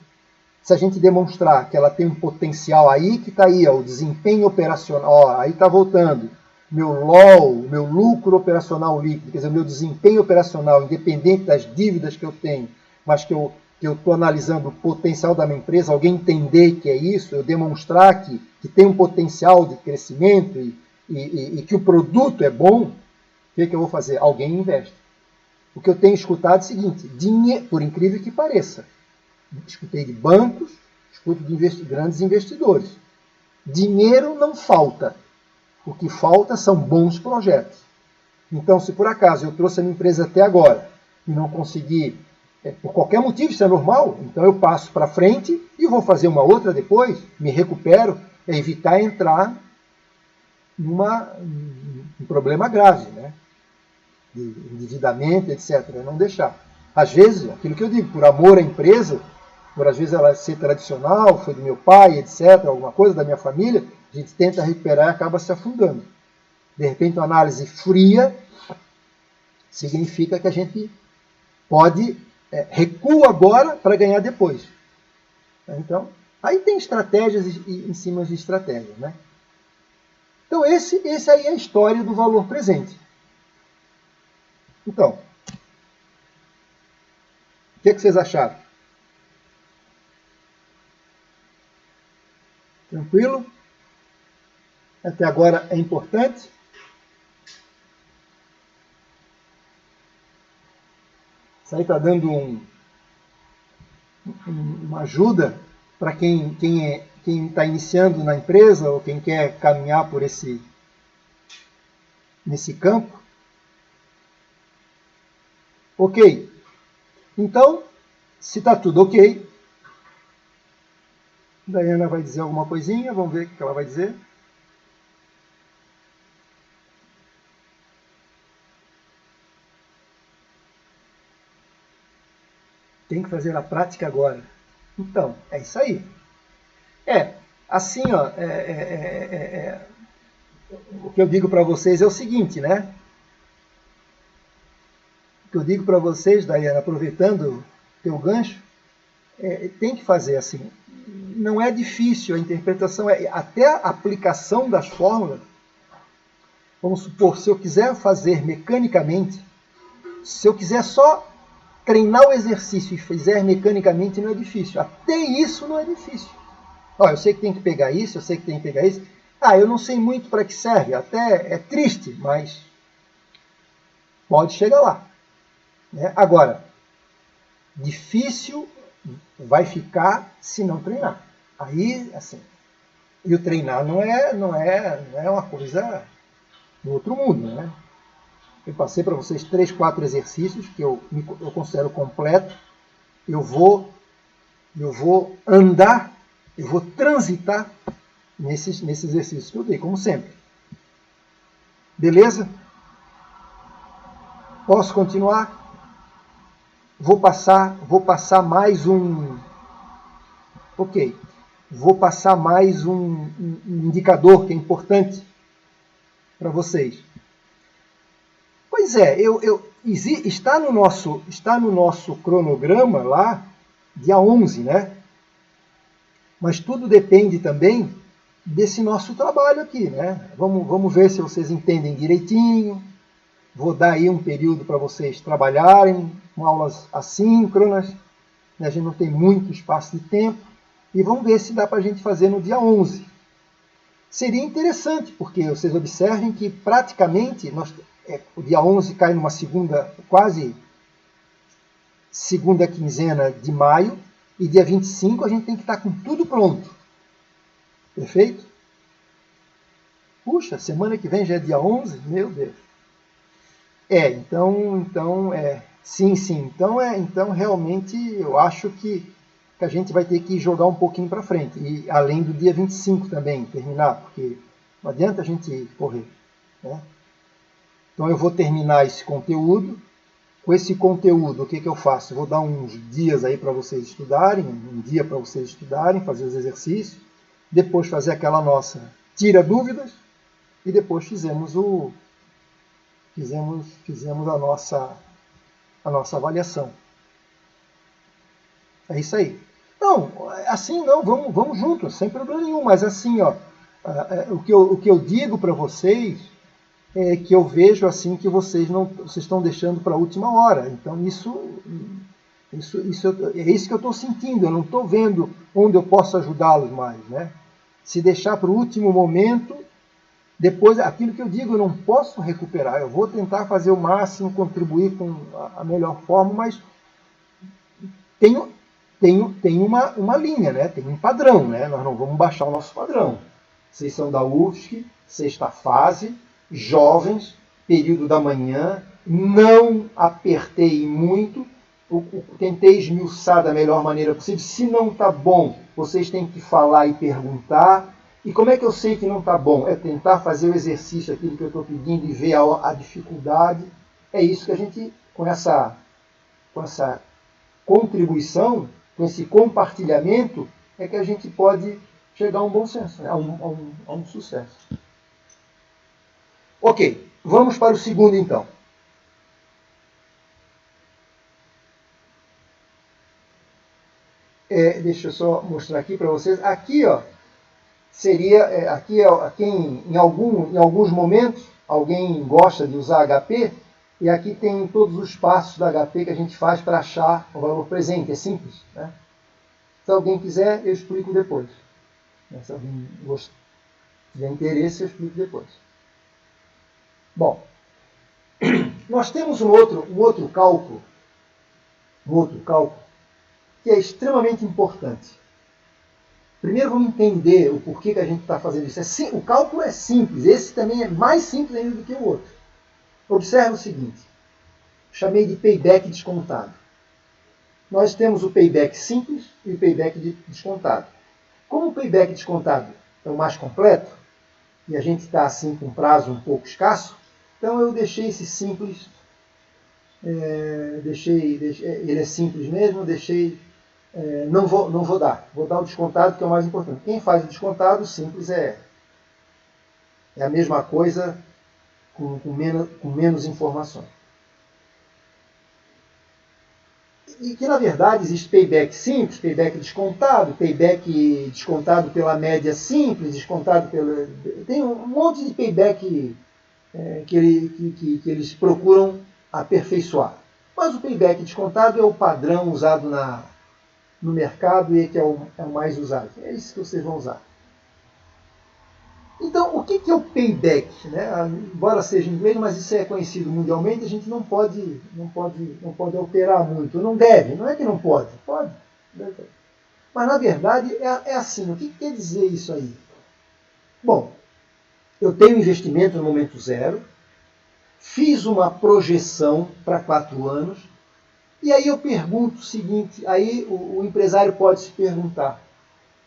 Se a gente demonstrar que ela tem um potencial aí, que está aí, ó, o desempenho operacional, ó, aí está voltando, meu LOL, meu lucro operacional líquido, quer dizer, meu desempenho operacional, independente das dívidas que eu tenho, mas que eu estou analisando o potencial da minha empresa, alguém entender que é isso, eu demonstrar que tem um potencial de crescimento e que o produto é bom, o que eu vou fazer? Alguém investe. O que eu tenho escutado é o seguinte, por incrível que pareça, escutei de bancos, escuto de grandes investidores. Dinheiro não falta. O que falta são bons projetos. Então, se por acaso eu trouxe a minha empresa até agora e não consegui, por qualquer motivo, isso é normal, então eu passo para frente e vou fazer uma outra depois, me recupero, é evitar entrar num problema grave, né? De endividamento, etc. Não deixar. Às vezes, aquilo que eu digo, por amor à empresa, por às vezes ela ser tradicional, foi do meu pai, etc., alguma coisa da minha família, a gente tenta recuperar e acaba se afundando. De repente, uma análise fria significa que a gente pode recua agora para ganhar depois. Então, aí tem estratégias em cima de estratégias, né? Então, esse aí é a história do valor presente. Então, o que vocês acharam? Tranquilo? Até agora é importante? Isso aí está dando uma ajuda para quem está iniciando na empresa ou quem quer caminhar por nesse campo? Ok. Então, se está tudo ok, Daiana vai dizer alguma coisinha, vamos ver o que ela vai dizer. Tem que fazer a prática agora. Então, é isso aí. Assim, ó, o que eu digo para vocês é o seguinte, né? O que eu digo para vocês, Daiana, aproveitando teu gancho, tem que fazer assim. Não é difícil, a interpretação até a aplicação das fórmulas. Vamos supor, se eu quiser fazer mecanicamente, se eu quiser só treinar o exercício e fizer mecanicamente, não é difícil. Até isso não é difícil. Eu sei que tem que pegar isso, eu sei que tem que pegar isso. Eu não sei muito para que serve. Até é triste, mas pode chegar lá. Agora, difícil vai ficar se não treinar. Aí, assim, e o treinar não é uma coisa do outro mundo, né? Eu passei para vocês 3, 4 exercícios que eu considero completo. Eu vou andar, eu vou transitar nesses exercícios que eu dei, como sempre. Beleza? Posso continuar? Vou passar mais um... Ok. Vou passar mais um indicador que é importante para vocês. Pois é, está no nosso cronograma lá, dia 11, né? Mas tudo depende também desse nosso trabalho aqui, né? Vamos ver se vocês entendem direitinho. Vou dar aí um período para vocês trabalharem, com aulas assíncronas, né? A gente não tem muito espaço de tempo. E vamos ver se dá para a gente fazer no dia 11. Seria interessante, porque vocês observem que praticamente o dia 11 cai numa quase segunda quinzena de maio, e dia 25 a gente tem que estar com tudo pronto. Perfeito? Puxa, semana que vem já é dia 11? Meu Deus. Sim. Então realmente eu acho que a gente vai ter que jogar um pouquinho para frente. E além do dia 25 também, terminar, porque não adianta a gente correr, né? Então eu vou terminar esse conteúdo. Com esse conteúdo, o que eu faço? Eu vou dar uns dias aí para vocês estudarem, um dia para vocês estudarem, fazer os exercícios, depois fazer aquela nossa tira dúvidas, e depois fizemos a nossa avaliação. É isso aí. Não, assim não, vamos juntos, sem problema nenhum, mas assim, o que eu digo para vocês é que eu vejo assim que vocês estão deixando para a última hora. Então é isso que eu estou sentindo. Eu não estou vendo onde eu posso ajudá-los mais, né? Se deixar para o último momento, depois aquilo que eu digo, eu não posso recuperar. Eu vou tentar fazer o máximo, contribuir com a melhor forma, mas tem uma linha, né? Tem um padrão, né? Nós não vamos baixar o nosso padrão. Vocês são da UFSC, sexta fase, jovens, período da manhã, não apertei muito, tentei esmiuçar da melhor maneira possível. Se não está bom, vocês têm que falar e perguntar. E como é que eu sei que não está bom? É tentar fazer o exercício, aquilo que eu estou pedindo, e ver a dificuldade. É isso que a gente, com essa contribuição, com esse compartilhamento, é que a gente pode chegar a um bom senso, né? a um sucesso. Ok, vamos para o segundo então. Deixa eu só mostrar aqui para vocês. Aqui, ó, seria, aqui em alguns momentos, alguém gosta de usar HP, e aqui tem todos os passos da HP que a gente faz para achar o valor presente. É simples, né? Se alguém quiser, eu explico depois. Se alguém tiver interesse, eu explico depois. Bom, nós temos um outro cálculo que é extremamente importante. Primeiro vamos entender o porquê que a gente está fazendo isso. O cálculo é simples, esse também é mais simples ainda do que o outro. Observe o seguinte, chamei de payback descontado. Nós temos o payback simples e o payback descontado. Como o payback descontado é o mais completo, e a gente está assim com um prazo um pouco escasso, então eu deixei esse simples, ele é simples mesmo, não vou dar o descontado, que é o mais importante. Quem faz o descontado, simples é a mesma coisa com menos informações. E que, na verdade, existe payback simples, payback descontado pela média simples, tem um monte de payback que eles procuram aperfeiçoar. Mas o payback descontado é o padrão usado no mercado e que é o mais usado. É isso que vocês vão usar. Então, o que é o payback? Né? Embora seja em inglês, mas isso é conhecido mundialmente, a gente não pode alterar muito. Não deve, não é que não pode. Pode. Mas, na verdade, é assim. O que quer dizer isso aí? Bom, eu tenho investimento no momento zero, fiz uma projeção para 4 anos, e aí eu pergunto o seguinte, aí o empresário pode se perguntar,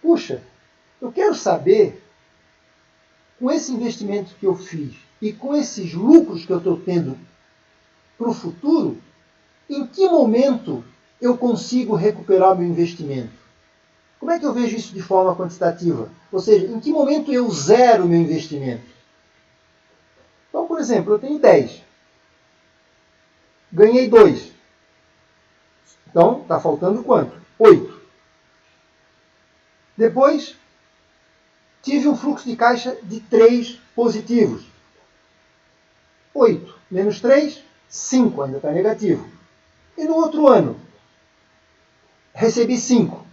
puxa, eu quero saber, com esse investimento que eu fiz e com esses lucros que eu estou tendo para o futuro, em que momento eu consigo recuperar meu investimento? Como é que eu vejo isso de forma quantitativa? Ou seja, em que momento eu zero meu investimento? Então, por exemplo, eu tenho 10. Ganhei 2. Então, está faltando quanto? 8. Depois, tive um fluxo de caixa de 3 positivos. 8 menos 3, 5, ainda está negativo. E no outro ano, recebi 5.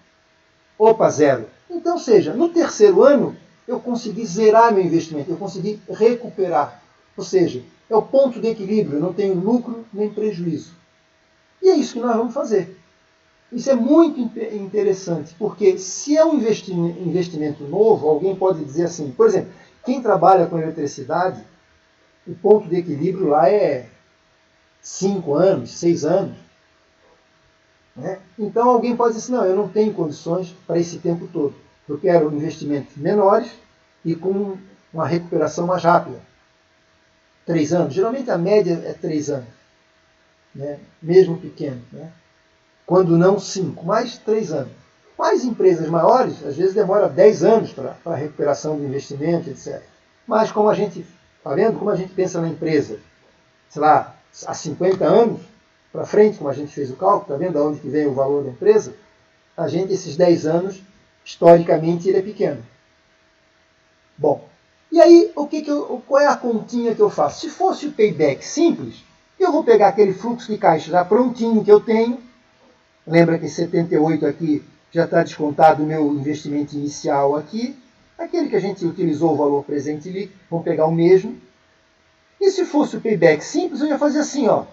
Opa, 0. Então, seja, no terceiro ano, eu consegui zerar meu investimento, eu consegui recuperar. Ou seja, é o ponto de equilíbrio, eu não tenho lucro nem prejuízo. E é isso que nós vamos fazer. Isso é muito interessante, porque se é um investimento novo, alguém pode dizer assim, por exemplo, quem trabalha com eletricidade, o ponto de equilíbrio lá é 5 anos, 6 anos. Né? Então alguém pode dizer assim, não, eu não tenho condições para esse tempo todo. Eu quero investimentos menores e com uma recuperação mais rápida. 3 anos. Geralmente a média é 3 anos. Né? Mesmo pequeno. Né? Quando não 5, mais 3 anos. Mas empresas maiores, às vezes demora 10 anos para a recuperação do investimento, etc. Mas como a gente, está vendo como a gente pensa na empresa, sei lá, há 50 anos para frente, como a gente fez o cálculo, está vendo aonde que vem o valor da empresa? A gente, esses 10 anos, historicamente, ele é pequeno. Bom, e aí, qual é a continha que eu faço? Se fosse o payback simples, eu vou pegar aquele fluxo de caixa já prontinho que eu tenho. Lembra que 78 aqui já está descontado o meu investimento inicial aqui. Aquele que a gente utilizou o valor presente ali, vamos pegar o mesmo. E se fosse o payback simples, eu ia fazer assim, ó.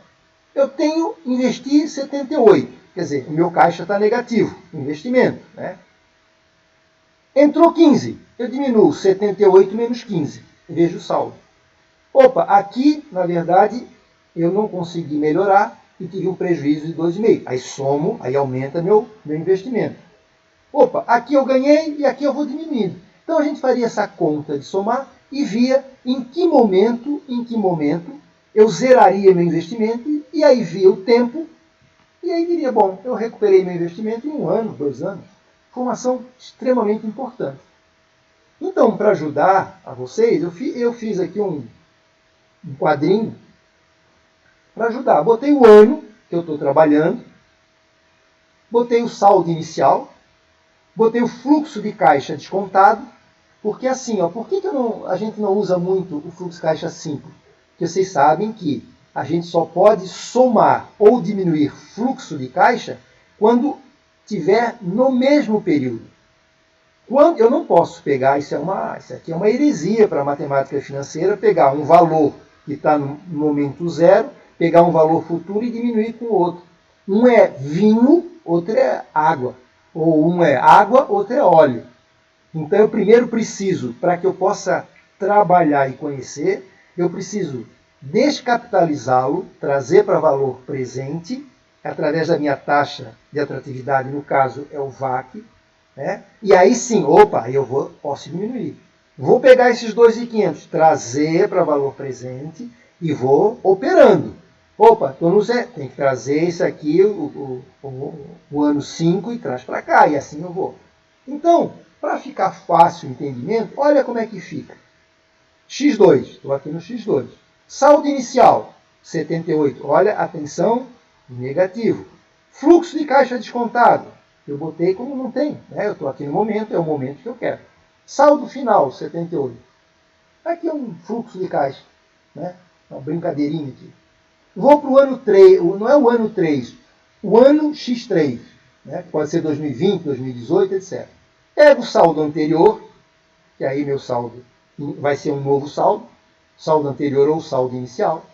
Eu investi 78, quer dizer, o meu caixa está negativo, investimento, né? Entrou 15, eu diminuo 78 menos 15, vejo o saldo. Opa, aqui, na verdade, eu não consegui melhorar e tive um prejuízo de 2,5. Aí somo, aí aumenta meu investimento. Opa, aqui eu ganhei e aqui eu vou diminuindo. Então a gente faria essa conta de somar e via em que momento eu zeraria meu investimento e aí via o tempo E aí diria, bom, eu recuperei meu investimento em 1 ano, 2 anos. Informação extremamente importante. Então, para ajudar a vocês, eu fiz aqui um quadrinho para ajudar. Botei o ano que eu estou trabalhando, botei o saldo inicial, botei o fluxo de caixa descontado, porque assim, ó, por que a gente não usa muito o fluxo de caixa simples? Porque vocês sabem que a gente só pode somar ou diminuir fluxo de caixa quando tiver no mesmo período. Quando eu não posso pegar, isso aqui é uma heresia para a matemática financeira, pegar um valor que está no momento zero, pegar um valor futuro e diminuir com o outro. Um é vinho, outro é água. Ou um é água, outro é óleo. Então eu primeiro preciso, para que eu possa trabalhar e conhecer, eu preciso descapitalizá-lo, trazer para valor presente, através da minha taxa de atratividade, no caso é o VAC, né? E aí sim, opa, posso diminuir. Vou pegar esses 2.500, trazer para valor presente e vou operando. Opa, estou no zero, tem que trazer isso aqui, o ano 5 e traz para cá, e assim eu vou. Então, para ficar fácil o entendimento, olha como é que fica. X2, estou aqui no X2. Saldo inicial, 78. Olha, atenção, negativo. Fluxo de caixa descontado, eu botei como não tem. Né? Eu estou aqui no momento, é o momento que eu quero. Saldo final, 78. Aqui é um fluxo de caixa. Né? Uma brincadeirinha aqui. Vou para o ano 3, não é o ano 3, o ano X3. Né? Pode ser 2020, 2018, etc. Pego o saldo anterior, que aí meu saldo vai ser um novo saldo anterior ou saldo inicial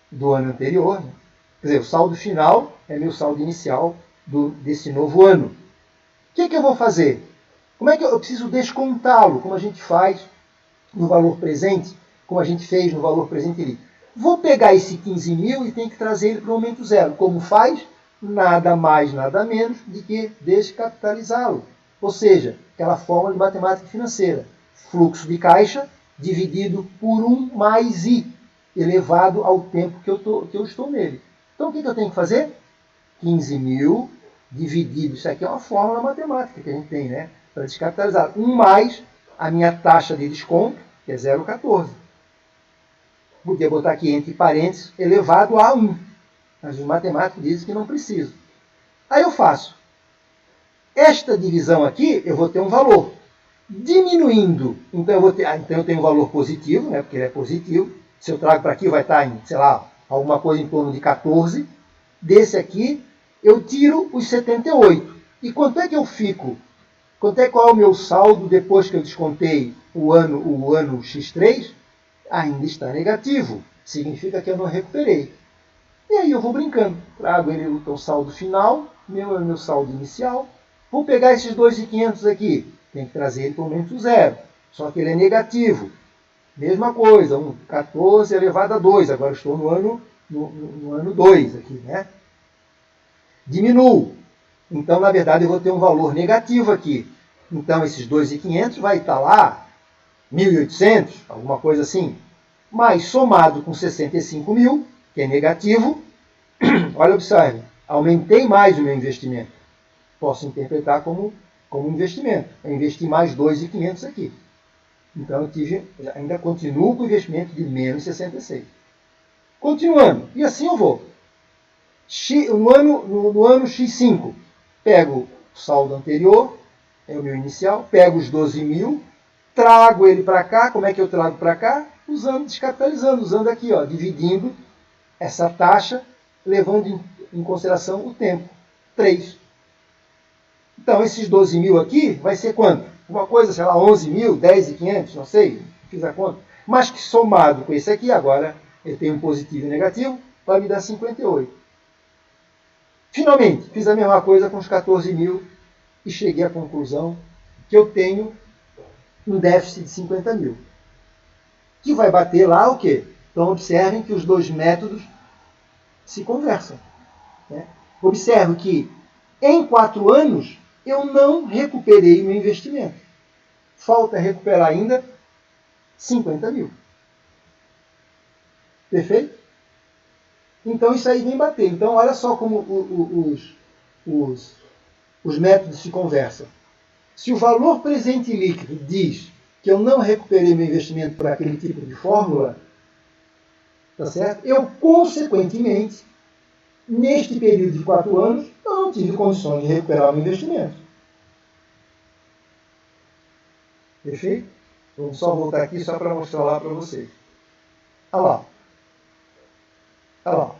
do ano anterior. Né? Quer dizer, o saldo final é meu saldo inicial desse novo ano. O que eu vou fazer? Como é que eu preciso descontá-lo, como a gente faz no valor presente, como a gente fez no valor presente ali? Vou pegar esse 15 mil e tenho que trazer ele para o aumento zero. Como faz? Nada mais, nada menos do que descapitalizá-lo. Ou seja, aquela fórmula de matemática financeira. Fluxo de caixa dividido por 1 mais I, elevado ao tempo que eu estou nele. Então, o que eu tenho que fazer? 15 mil dividido, isso aqui é uma fórmula matemática que a gente tem, né? Para descapitalizar. 1 mais a minha taxa de desconto, que é 0,14. Podia botar aqui entre parênteses, elevado a 1. Mas os matemáticos dizem que não precisa. Aí eu faço. Esta divisão aqui, eu vou ter um valor. Diminuindo, então eu tenho um valor positivo, né, porque ele é positivo. Se eu trago para aqui, vai estar em, sei lá, alguma coisa em torno de 14. Desse aqui, eu tiro os 78. E quanto é que eu fico? Qual é o meu saldo depois que eu descontei o ano X3? Ainda está negativo. Significa que eu não recuperei. E aí eu vou brincando. Trago ele o saldo final, meu saldo inicial. Vou pegar esses 2.500 aqui. Tem que trazer ele para o momento zero. Só que ele é negativo. Mesma coisa, 14 elevado a 2. Agora estou no ano 2 aqui, né? Diminuo. Então, na verdade, eu vou ter um valor negativo aqui. Então, esses 2.500 vai estar lá 1.800, alguma coisa assim. Mas, somado com 65 mil, que é negativo, olha, observe, aumentei mais o meu investimento. Posso interpretar como investimento. Eu investi mais 2.500 aqui. Então, ainda continuo com o investimento de menos 66. Continuando. E assim eu vou. No ano X5, pego o saldo anterior, é o meu inicial, pego os 12 mil, trago ele para cá. Como é que eu trago para cá? Descapitalizando, usando aqui, ó, dividindo essa taxa, levando em consideração o tempo, 3. Então, esses 12 mil aqui vai ser quanto? Uma coisa, sei lá, 11 mil, 10.500, não sei, fiz a conta. Mas que somado com esse aqui, agora eu tenho um positivo e negativo, vai me dar 58. Finalmente, fiz a mesma coisa com os 14 mil e cheguei à conclusão que eu tenho um déficit de 50 mil. Que vai bater lá o quê? Então, observem que os dois métodos se conversam. Né? Observe que em 4 anos eu não recuperei meu investimento. Falta recuperar ainda 50 mil. Perfeito? Então isso aí vem bater. Então olha só como os métodos se conversam. Se o valor presente líquido diz que eu não recuperei meu investimento por aquele tipo de fórmula, tá certo? Eu, consequentemente, neste período de 4 anos, eu não tive condições de recuperar o meu investimento. Perfeito? Vamos só voltar aqui só para mostrar lá para vocês. Olha lá. Olha lá.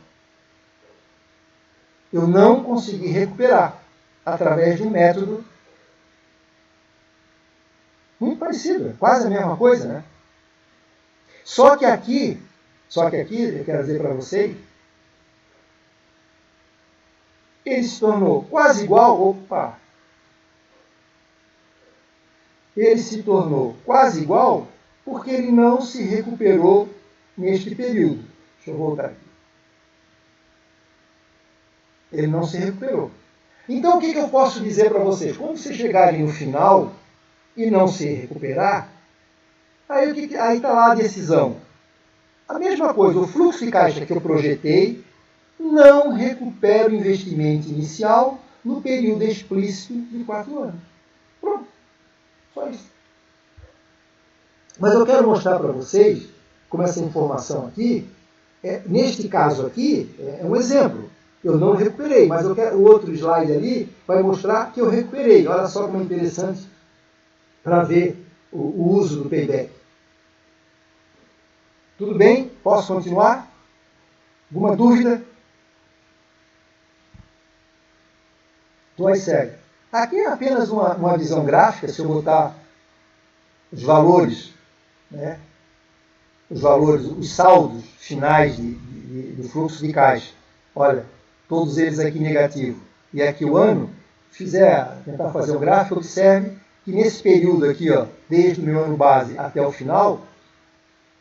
Eu não consegui recuperar através de um método muito parecido, quase a mesma coisa, né? Só que aqui eu quero dizer para vocês, ele se tornou quase igual, ele se tornou quase igual porque ele não se recuperou neste período. Deixa eu voltar aqui. Ele não se recuperou. Então o que eu posso dizer para vocês? Quando vocês chegarem no final e não se recuperar, aí está lá a decisão. A mesma coisa, o fluxo de caixa que eu projetei não recupera o investimento inicial no período explícito de 4 anos. Pronto. Só isso. Mas eu quero mostrar para vocês, como essa informação aqui, neste caso aqui, é um exemplo. Eu não recuperei, mas o outro slide ali vai mostrar que eu recuperei. Olha só como é interessante para ver o uso do payback. Tudo bem? Posso continuar? Alguma dúvida? Então aí segue. Aqui é apenas uma visão gráfica, se eu botar os valores, né? Os saldos finais do fluxo de caixa. Olha, todos eles aqui negativos. E aqui o ano, tentar fazer um gráfico, observe que nesse período aqui, ó, desde o meu ano base até o final,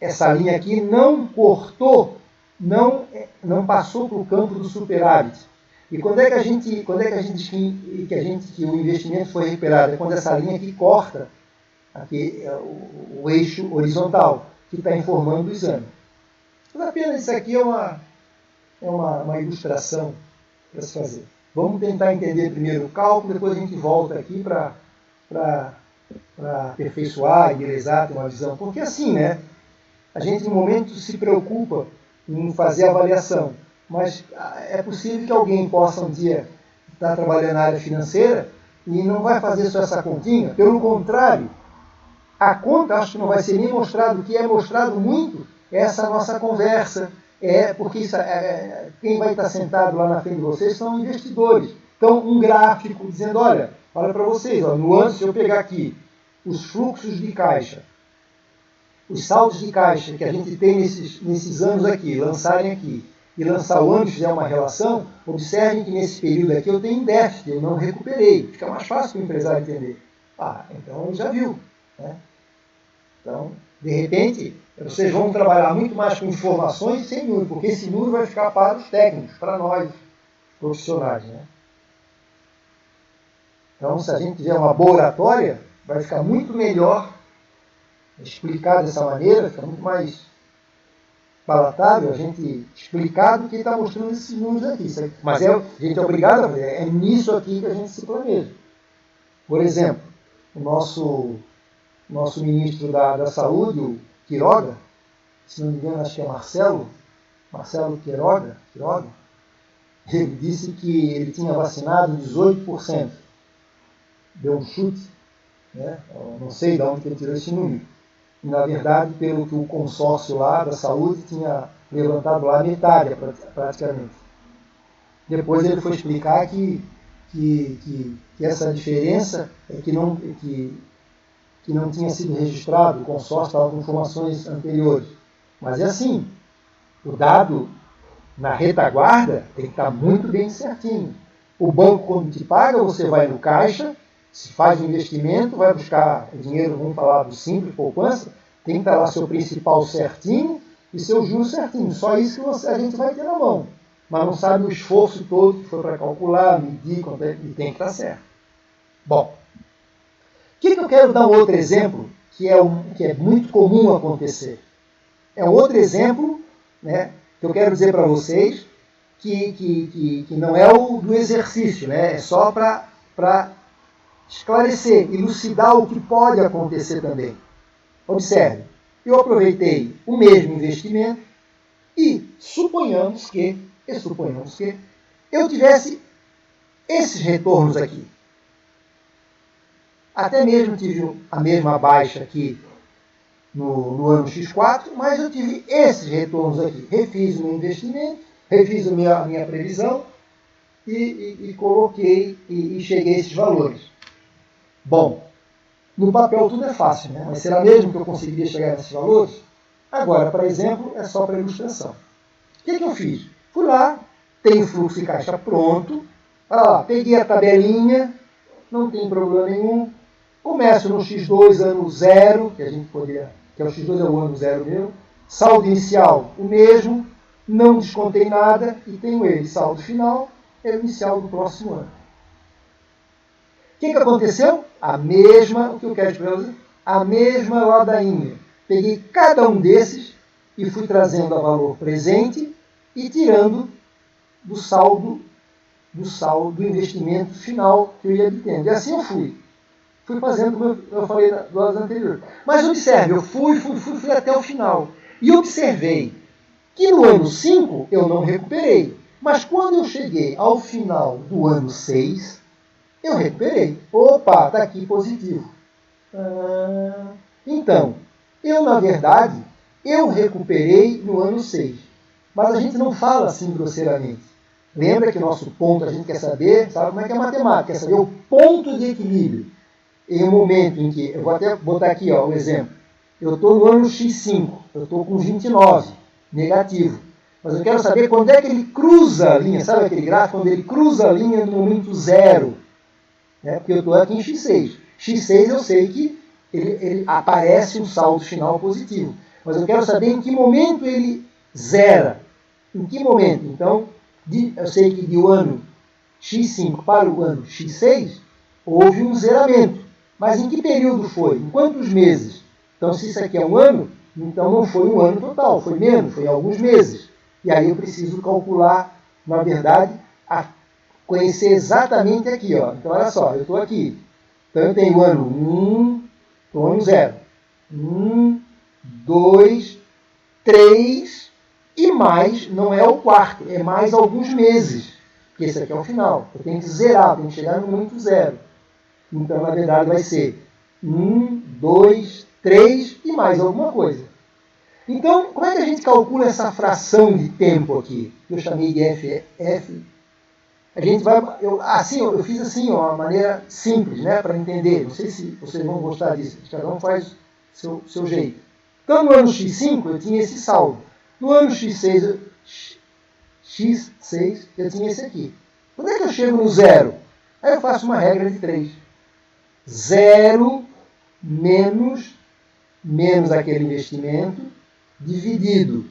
essa linha aqui não cortou, não passou para o campo do superávit. E quando é que a gente diz que o investimento foi recuperado? É quando essa linha aqui corta aqui, o eixo horizontal, que está informando o exame. Mas apenas isso aqui é uma ilustração para se fazer. Vamos tentar entender primeiro o cálculo, depois a gente volta aqui para aperfeiçoar, embelezar, ter uma visão. Porque assim, né? A gente, no momento, se preocupa em fazer a avaliação, mas é possível que alguém possa um dia estar trabalhando na área financeira e não vai fazer só essa continha. Pelo contrário, a conta acho que não vai ser nem mostrado, o que é mostrado muito é essa nossa conversa, porque quem vai estar sentado lá na frente de vocês são investidores. Então, um gráfico dizendo, olha para vocês, no ano, se eu pegar aqui os fluxos de caixa, os saldos de caixa que a gente tem nesses anos aqui, lançarem aqui, e lançar o ano e fizer uma relação, observem que nesse período aqui eu tenho déficit, eu não recuperei. Fica mais fácil para o empresário entender. Então ele já viu. Né? Então, de repente, vocês vão trabalhar muito mais com informações sem número, porque esse número vai ficar para os técnicos, para nós, profissionais. Né? Então, se a gente tiver uma boa oratória, vai ficar muito melhor explicar dessa maneira, fica muito mais palatável a gente explicar do que está mostrando esses números aqui. Mas a gente é obrigado a fazer, é nisso aqui que a gente se planeja. Por exemplo, o nosso ministro da Saúde, o Quiroga, se não me engano, acho que é Marcelo Quiroga, ele disse que ele tinha vacinado 18%. Deu um chute, né? Eu não sei de onde ele tirou esse número. Na verdade, pelo que o consórcio lá da saúde tinha levantado lá metade, praticamente. Depois ele foi explicar que essa diferença é que não tinha sido registrado, o consórcio estava com informações anteriores. Mas é assim, o dado na retaguarda tem que estar muito bem certinho. O banco, quando te paga, você vai no caixa, se faz um investimento, vai buscar o dinheiro, vamos falar do simples, poupança, tem que estar lá seu principal certinho e seu juros certinho. Só isso que a gente vai ter na mão. Mas não sabe o esforço todo que foi para calcular, medir, e tem que estar certo. Bom, o que eu quero dar um outro exemplo, que é muito comum acontecer. É um outro exemplo, né, Eu quero dizer para vocês que não é o do exercício, né? É só para esclarecer, elucidar o que pode acontecer também. Observe, eu aproveitei o mesmo investimento e suponhamos que eu tivesse esses retornos aqui. Até mesmo tive a mesma baixa aqui no ano X4, mas eu tive esses retornos aqui. Refiz o meu investimento, refiz a minha previsão e coloquei e cheguei a esses valores. Bom, no papel tudo é fácil, né? Mas será mesmo que eu conseguiria chegar nesses valores? Agora, para exemplo, é só para ilustração. O que eu fiz? Fui lá, tenho o fluxo de caixa pronto, olha lá, peguei a tabelinha, não tem problema nenhum, começo no X2 ano 0, que é o X2 é o ano 0 meu, saldo inicial o mesmo, não descontei nada e tenho ele, saldo final, é o inicial do próximo ano. O que aconteceu? O que eu quero explicar vocês? A mesma ladainha. Peguei cada um desses e fui trazendo a valor presente e tirando do saldo do investimento final que eu ia obtendo. E assim eu fui fazendo como eu falei do ano anterior. Mas observe, eu fui até o final. E observei que no ano 5 eu não recuperei. Mas quando eu cheguei ao final do ano 6, eu recuperei. Opa, está aqui positivo. Então, na verdade, eu recuperei no ano 6. Mas a gente não fala assim grosseiramente. Lembra que o nosso ponto, a gente quer saber, sabe como é que é a matemática? Quer saber o ponto de equilíbrio. Em um momento em que, eu vou até botar aqui o exemplo, eu estou no ano X5, eu estou com 29, negativo. Mas eu quero saber quando é que ele cruza a linha, sabe aquele gráfico? Quando ele cruza a linha no momento 0. Né? Porque eu estou aqui em X6. X6 eu sei que ele aparece um saldo final positivo. Mas eu quero saber em que momento ele zera. Em que momento? Então, eu sei que do ano X5 para o ano X6, houve um zeramento. Mas em que período foi? Em quantos meses? Então, se isso aqui é um ano, então não foi um ano total, foi menos, foi alguns meses. E aí eu preciso calcular, na verdade, conhecer exatamente aqui. Ó. Então, olha só, eu estou aqui. Então, eu tenho o ano 1, estou no ano 0. 1, 2, 3 e mais, não é o quarto, é mais alguns meses. Porque esse aqui é o final. Eu tenho que zerar, eu tenho que chegar no momento 0. Então, na verdade, vai ser 1, 2, 3 e mais alguma coisa. Então, como é que a gente calcula essa fração de tempo aqui? Eu chamei de F. A gente vai... Eu fiz assim, uma maneira simples, né, para entender. Não sei se vocês vão gostar disso. Cada um faz seu jeito. Então, no ano X5, eu tinha esse saldo. No ano X6, eu tinha esse aqui. Quando é que eu chego no 0? Aí eu faço uma regra de 3. 0 menos aquele investimento dividido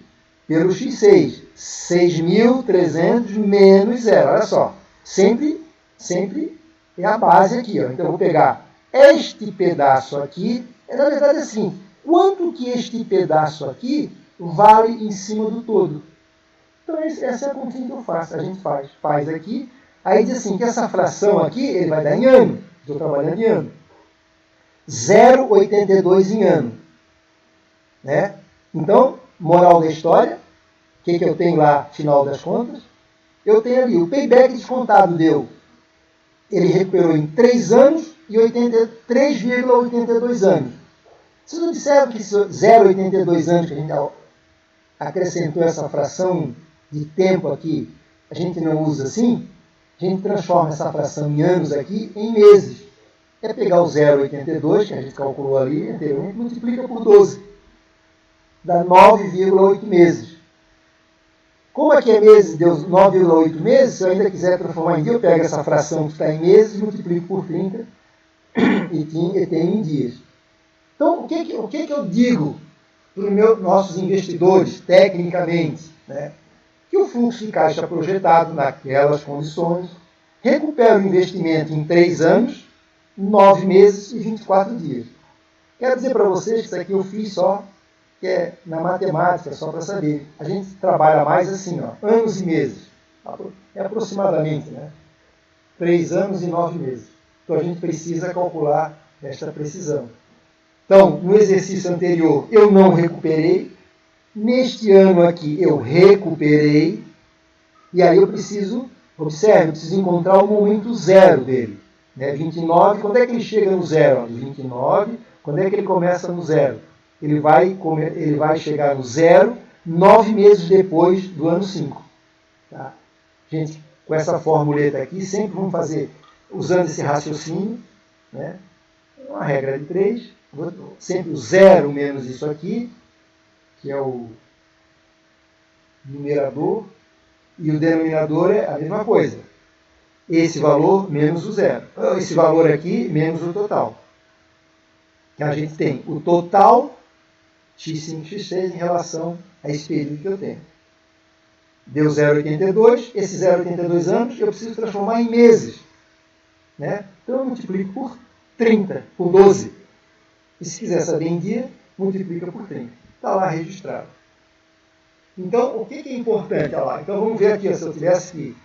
pelo X6. 6.300 menos 0. Olha só. Sempre é a base aqui. Ó. Então eu vou pegar este pedaço aqui. Na verdade assim, quanto que este pedaço aqui vale em cima do todo? Então essa é a continha que eu faço. A gente faz aqui. Aí diz assim, que essa fração aqui, ele vai dar em ano. Estou trabalhando em ano. 0,82 em ano. Né? Então, moral da história, o que eu tenho lá, final das contas? Eu tenho ali, o payback descontado deu. Ele recuperou em 3 anos e 3,82 anos. Vocês observam que 0,82 anos, que a gente acrescentou essa fração de tempo aqui, a gente não usa assim? A gente transforma essa fração em anos aqui em meses. É pegar o 0,82, que a gente calculou ali anteriormente, multiplica por 12. Dá 9,8 meses. Como aqui é meses, deu 9,8 meses, se eu ainda quiser transformar em dia, eu pego essa fração que está em meses, multiplico por 30 e tenho em dias. Então, o que eu digo para os nossos investidores, tecnicamente? Né? Que o fluxo de caixa projetado naquelas condições recupera o investimento em 3 anos, 9 meses e 24 dias. Quero dizer para vocês que isso aqui eu fiz só que é na matemática, só para saber. A gente trabalha mais assim, ó, anos e meses. É aproximadamente, né? 3 anos e 9 meses. Então a gente precisa calcular esta precisão. Então, no exercício anterior eu não recuperei. Neste ano aqui eu recuperei. E aí eu preciso, observe, eu preciso encontrar o momento zero dele. Né? 29, quando é que ele chega no zero? 29, quando é que ele começa no zero? Ele vai chegar no zero 9 meses depois do ano 5. Tá? Gente, com essa formuleta aqui, sempre vamos fazer, usando esse raciocínio, né? Uma regra de 3, sempre o zero menos isso aqui, que é o numerador, e o denominador é a mesma coisa. Esse valor menos o zero. Esse valor aqui menos o total. Que a gente tem o total x5, x6 em relação a esse período que eu tenho. Deu 0,82. Esses 0,82 anos eu preciso transformar em meses. Né? Então eu multiplico por 30, por 12. E se quiser saber em dia, multiplica por 30. Está lá registrado. Então, o que é importante? Olha lá. Então vamos ver aqui, se eu tivesse que,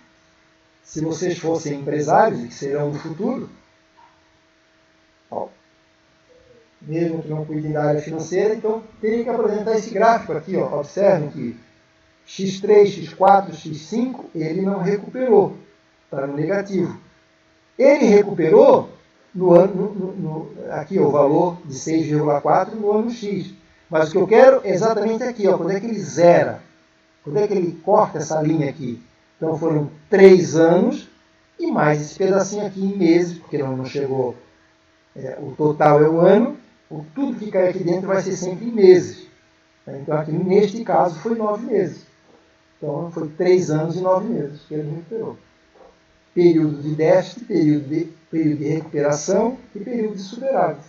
se vocês fossem empresários, que serão no futuro, ó, mesmo que não cuidem da área financeira, então teria que apresentar esse gráfico aqui. Ó. Observem que x3, x4, x5, ele não recuperou, está no negativo. Ele recuperou no ano, aqui o valor de 6,4 no ano x. Mas o que eu quero é exatamente aqui, ó, quando é que ele zera, quando é que ele corta essa linha aqui. Então foram 3 anos e mais esse pedacinho aqui em meses, porque não chegou, o total é o ano, tudo que cai aqui dentro vai ser sempre em meses. Então aqui neste caso foi 9 meses. Então foi 3 anos e 9 meses que ele recuperou. Período de déficit, período de recuperação e período de superávit.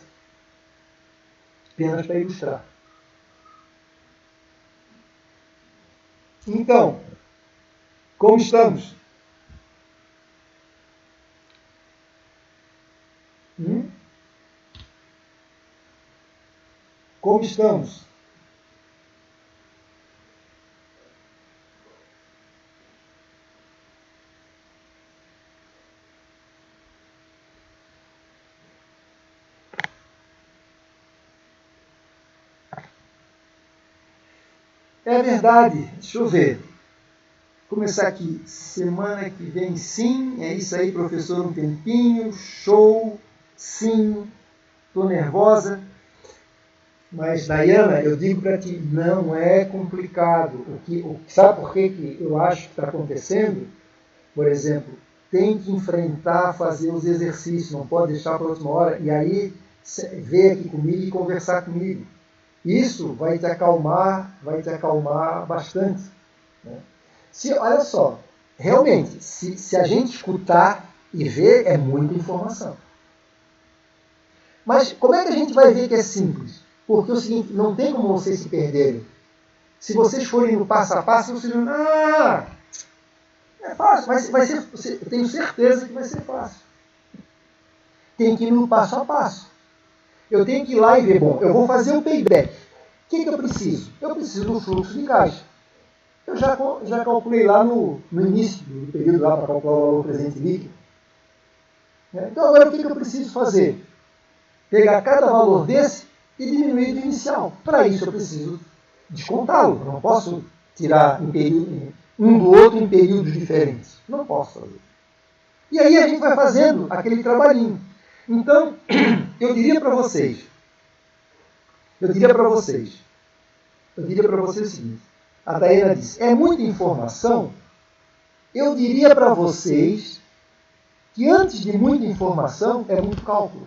Apenas para ilustrar. Então, como estamos? Como estamos? É verdade, deixa eu ver. Vou começar aqui. Semana que vem, sim. É isso aí, professor, um tempinho. Show. Sim. Estou nervosa. Mas, Dayana, eu digo para ti, não é complicado. Sabe por que eu acho que está acontecendo? Por exemplo, tem que enfrentar, fazer os exercícios, não pode deixar para a última hora. E aí, ver aqui comigo e conversar comigo. Isso vai te acalmar bastante. Né? Olha só, realmente, se a gente escutar e ver, é muita informação. Mas como é que a gente vai ver que é simples? Porque é o seguinte, não tem como vocês se perderem. Se vocês forem no passo a passo, vocês vão... é fácil, mas vai ser, eu tenho certeza que vai ser fácil. Tem que ir no passo a passo. Eu tenho que ir lá e ver, bom, eu vou fazer o payback. O que eu preciso? Eu preciso do fluxo de caixa. Eu já calculei lá no início do período lá para calcular o valor presente líquido. Então agora o que eu preciso fazer? Pegar cada valor desse e diminuir do inicial. Para isso eu preciso descontá-lo. Eu não posso tirar um do outro em períodos diferentes. Não posso fazer. E aí a gente vai fazendo aquele trabalhinho. Então, eu diria para vocês o seguinte. A Dayana disse, é muita informação. Eu diria para vocês que antes de muita informação é muito cálculo.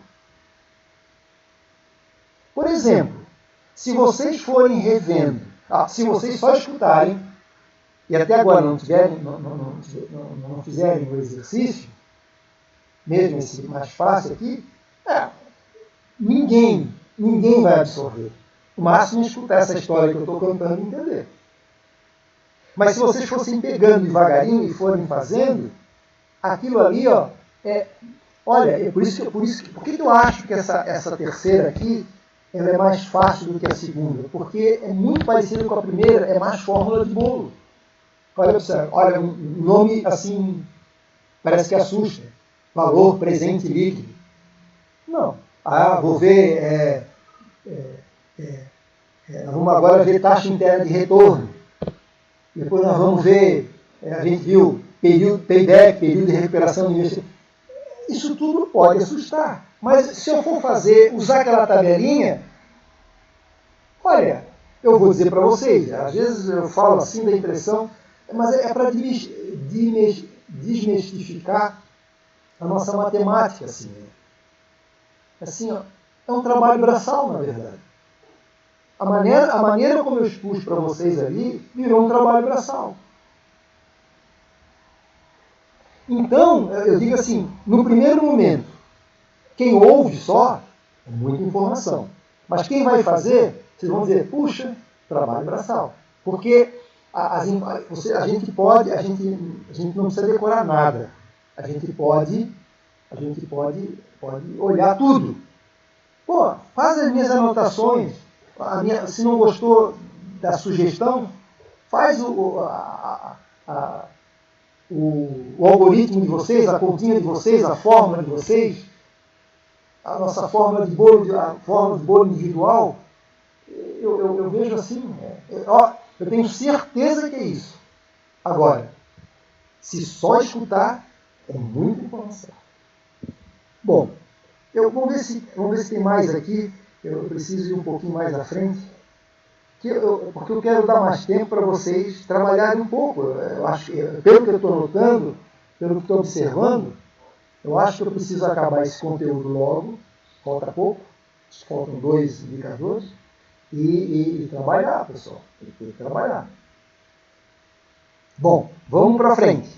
Por exemplo, se vocês forem revendo, se vocês só escutarem, e até agora não fizerem o exercício, mesmo esse mais fácil aqui, ninguém vai absorver. O máximo é escutar essa história que eu estou contando e entender. Mas se vocês fossem pegando devagarinho e forem fazendo, aquilo ali, olha, por que eu acho que essa terceira aqui ela é mais fácil do que a segunda, porque é muito parecida com a primeira, é mais fórmula de bolo. Olha, um nome assim, parece que assusta. Valor presente líquido. Não. Vou ver, nós vamos agora ver taxa interna de retorno. Depois nós vamos ver, a gente viu payback, período de recuperação do investimento. Isso tudo pode assustar. Mas se eu for usar aquela tabelinha, olha, eu vou dizer para vocês, às vezes eu falo assim da impressão, mas é para desmistificar a nossa matemática. Assim, ó, é um trabalho braçal, na verdade. A maneira como eu expus para vocês ali virou um trabalho braçal. Então, eu digo assim, no primeiro momento, quem ouve só, é muita informação. Mas quem vai fazer, vocês vão dizer, puxa, trabalho braçal. Porque a gente não precisa decorar nada. A gente pode olhar tudo. Pô, faz as minhas anotações. Se não gostou da sugestão, faz o algoritmo de vocês, a continha de vocês, a fórmula de vocês, a nossa fórmula de bolo individual. Eu vejo assim, eu tenho certeza que é isso. Agora, se só escutar, é muita informação. Bom, vamos ver se tem mais aqui. Eu preciso ir um pouquinho mais à frente, porque eu quero dar mais tempo para vocês trabalharem um pouco. Eu acho que, pelo que eu estou notando, pelo que estou observando, eu acho que eu preciso acabar esse conteúdo logo, falta pouco, faltam 2 indicadores, e trabalhar, pessoal, tem que trabalhar. Bom, vamos para frente.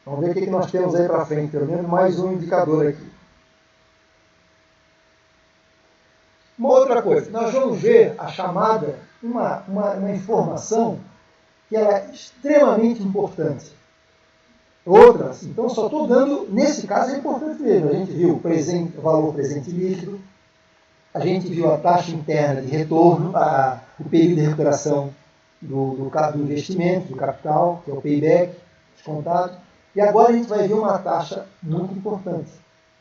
Vamos ver o que nós temos aí para frente, pelo menos mais um indicador aqui. Uma outra coisa, nós vamos ver a chamada, uma informação que ela é extremamente importante. Outras, então só estou dando, nesse caso é importante mesmo. A gente viu o valor presente líquido, a gente viu a taxa interna de retorno, o período de recuperação do investimento, do capital, que é o payback, descontado. E agora a gente vai ver uma taxa muito importante,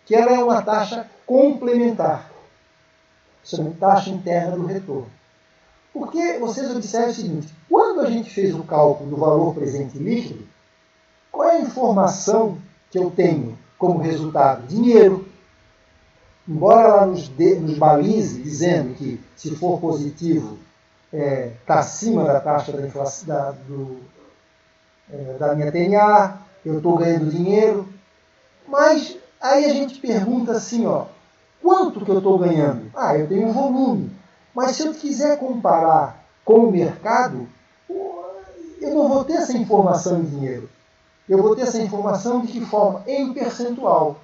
que ela é uma taxa complementar. Chama taxa interna do retorno. Porque vocês observam o seguinte, quando a gente fez o cálculo do valor presente líquido, qual é a informação que eu tenho como resultado? Dinheiro. Embora ela nos balize, dizendo que se for positivo, está acima da taxa da inflação, da minha TNA, eu estou ganhando dinheiro. Mas aí a gente pergunta assim, quanto que eu estou ganhando? Eu tenho um volume. Mas se eu quiser comparar com o mercado, eu não vou ter essa informação em dinheiro. Eu vou ter essa informação de que forma? Em percentual.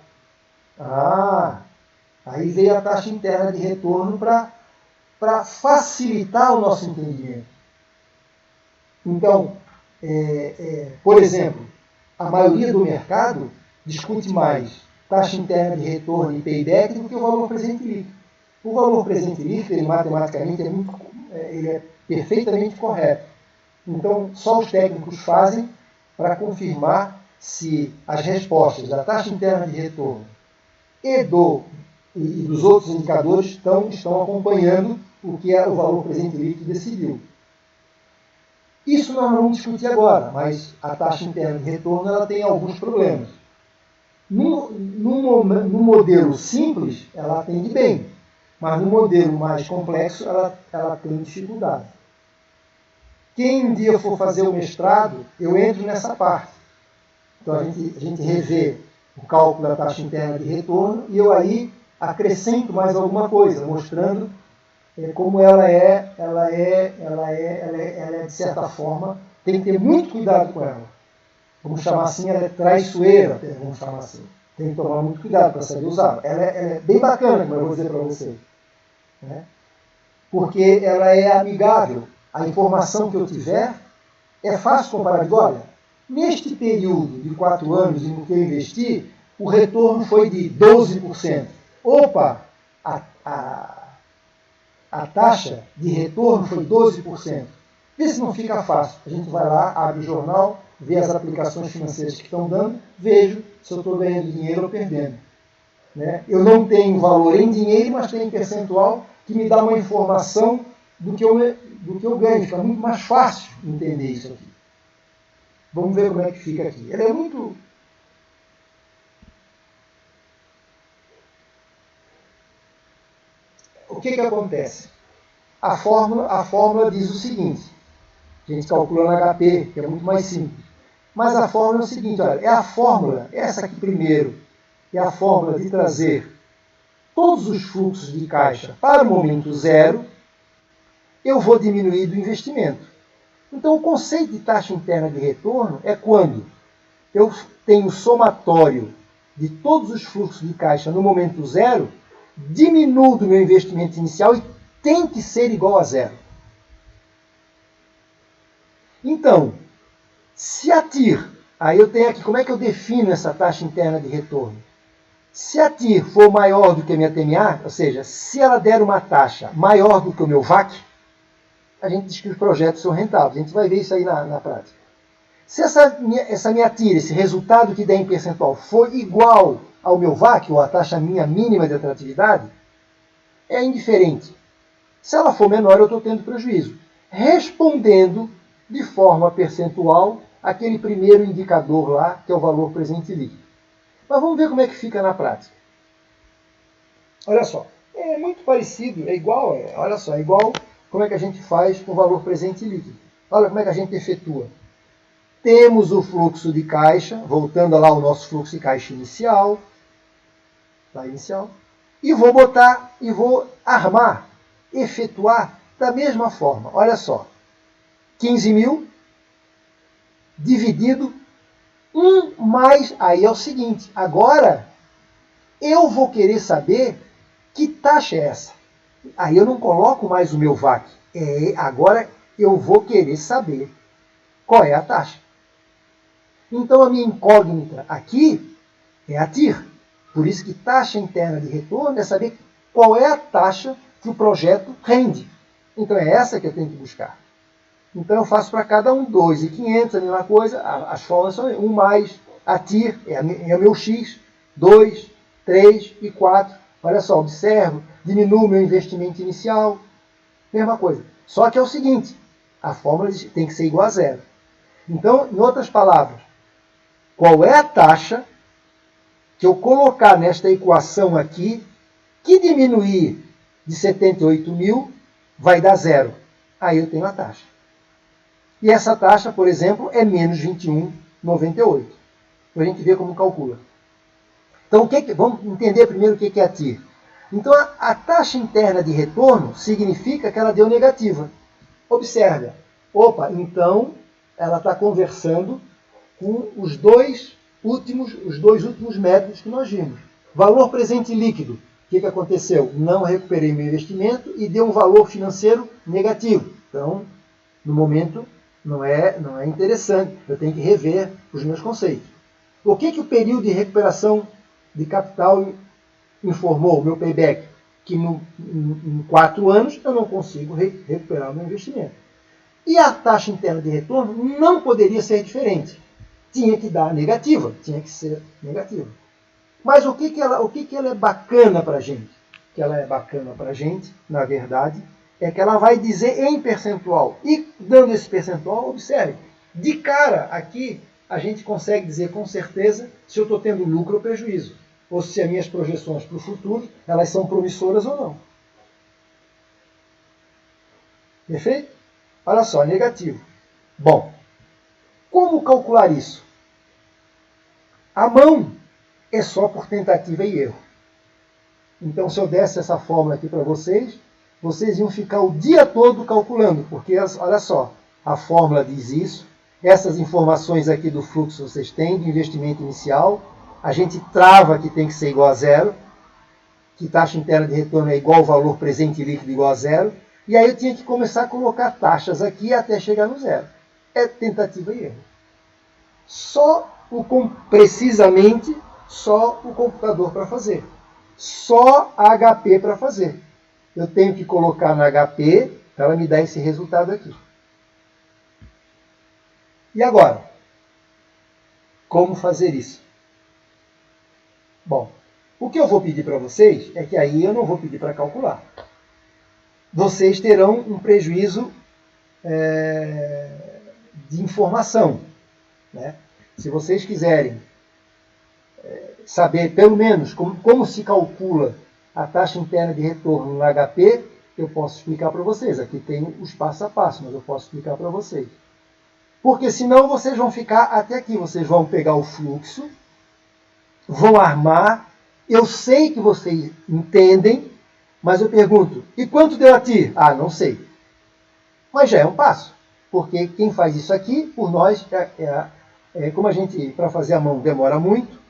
Aí veio a taxa interna de retorno para facilitar o nosso entendimento. Então, por exemplo, a maioria do mercado discute mais taxa interna de retorno e payback do que o valor presente líquido. O valor presente líquido, ele matematicamente ele é perfeitamente correto. Então, só os técnicos fazem para confirmar se as respostas da taxa interna de retorno e dos outros indicadores estão acompanhando o que o valor presente líquido decidiu. Isso nós não vamos discutir agora, mas a taxa interna de retorno ela tem alguns problemas. No modelo simples, ela atende bem, mas no modelo mais complexo, ela tem dificuldade. Quem um dia for fazer o mestrado, eu entro nessa parte. Então a gente revê o cálculo da taxa interna de retorno e eu aí acrescento mais alguma coisa, mostrando como ela é de certa forma, tem que ter muito cuidado com ela. Vamos chamar assim, ela é traiçoeira, vamos chamar assim. Tem que tomar muito cuidado para saber usar. Ela é bem bacana, como eu vou dizer para vocês. Né? Porque ela é amigável. A informação que eu tiver é fácil comparar. Olha, neste período de 4 anos no que eu investi, o retorno foi de 12%. Opa! a taxa de retorno foi 12%. Vê se não fica fácil. A gente vai lá, abre o jornal, vê as aplicações financeiras que estão dando, vejo se eu estou ganhando dinheiro ou perdendo. Né? Eu não tenho valor em dinheiro, mas tenho percentual que me dá uma informação do que eu ganho. Fica muito mais fácil entender isso aqui. Vamos ver como é que fica aqui. Ele é muito... O que acontece? A fórmula diz o seguinte. A gente calcula no HP, que é muito mais simples. Mas a fórmula é o seguinte, olha, é a fórmula, essa aqui primeiro, é a fórmula de trazer todos os fluxos de caixa para o momento zero, eu vou diminuir do investimento. Então, o conceito de taxa interna de retorno é quando eu tenho somatório de todos os fluxos de caixa no momento zero, diminuo do meu investimento inicial e tem que ser igual a zero. Então, se a TIR, aí eu tenho aqui, como é que eu defino essa taxa interna de retorno? Se a TIR for maior do que a minha TMA, ou seja, se ela der uma taxa maior do que o meu VAC, a gente diz que os projetos são rentáveis. A gente vai ver isso aí na prática. Se essa minha TIR, esse resultado que der em percentual, for igual ao meu VAC, ou a taxa minha mínima de atratividade, é indiferente. Se ela for menor, eu estou tendo prejuízo. Respondendo de forma percentual aquele primeiro indicador lá, que é o valor presente líquido. Mas vamos ver como é que fica na prática. Olha só, é muito parecido, é igual, olha só, é igual como é que a gente faz com o valor presente líquido. Olha como é que a gente efetua. Temos o fluxo de caixa, voltando lá ao nosso fluxo de caixa inicial, e vou armar, efetuar da mesma forma. Olha só, 15 mil dividido 1 mais, aí é o seguinte, agora eu vou querer saber que taxa é essa. Aí eu não coloco mais o meu VAC, agora eu vou querer saber qual é a taxa. Então a minha incógnita aqui é a TIR. Por isso que taxa interna de retorno é saber qual é a taxa que o projeto rende. Então é essa que eu tenho que buscar. Então eu faço para cada um 2.500, a mesma coisa, as fórmulas são 1 mais a TIR, é o meu X, 2, 3 e 4. Olha só, observo, diminuo o meu investimento inicial, mesma coisa. Só que é o seguinte, a fórmula tem que ser igual a zero. Então, em outras palavras, qual é a taxa que eu colocar nesta equação aqui, que diminuir de 78 mil, vai dar zero. Aí eu tenho a taxa. E essa taxa, por exemplo, é menos 21,98. Para a gente ver como calcula. Então, vamos entender primeiro o que é a TIR. Então, a taxa interna de retorno significa que ela deu negativa. Observe. Opa, então ela está conversando com os dois últimos métodos que nós vimos. Valor presente líquido. O que aconteceu? Não recuperei meu investimento e deu um valor financeiro negativo. Então, no momento, não é interessante. Eu tenho que rever os meus conceitos. O que o período de recuperação de capital informou, o meu payback? Que em 4 anos eu não consigo recuperar o meu investimento. E a taxa interna de retorno não poderia ser diferente. Tinha que dar negativa, tinha que ser negativa. Mas o que ela é bacana para a gente? O que ela é bacana para a gente, na verdade, é que ela vai dizer em percentual. E dando esse percentual, observe, de cara aqui a gente consegue dizer com certeza se eu estou tendo lucro ou prejuízo. Ou se as minhas projeções para o futuro, elas são promissoras ou não. Perfeito? Olha só, negativo. Bom, como calcular isso? A mão é só por tentativa e erro. Então, se eu desse essa fórmula aqui para vocês, vocês iam ficar o dia todo calculando, porque, olha só, a fórmula diz isso, essas informações aqui do fluxo vocês têm, do investimento inicial, a gente trava que tem que ser igual a zero, que taxa interna de retorno é igual ao valor presente líquido igual a zero, e aí eu tinha que começar a colocar taxas aqui até chegar no zero. É tentativa e erro. Precisamente, só o computador para fazer. Só a HP para fazer. eu tenho que colocar no HP para ela me dar esse resultado aqui. E agora? Como fazer isso? Bom, o que eu vou pedir para vocês é que aí eu não vou pedir para calcular. Vocês terão um prejuízo de informação, né? Se vocês quiserem saber, pelo menos, como se calcula a taxa interna de retorno no HP, eu posso explicar para vocês. Aqui tem os passo a passo, mas eu posso explicar para vocês. Porque senão vocês vão ficar até aqui. Vocês vão pegar o fluxo, vão armar. Eu sei que vocês entendem, mas eu pergunto, e quanto deu a ti? Ah, não sei. Mas já é um passo. Porque quem faz isso aqui, por nós, como a gente, para fazer a mão, demora muito,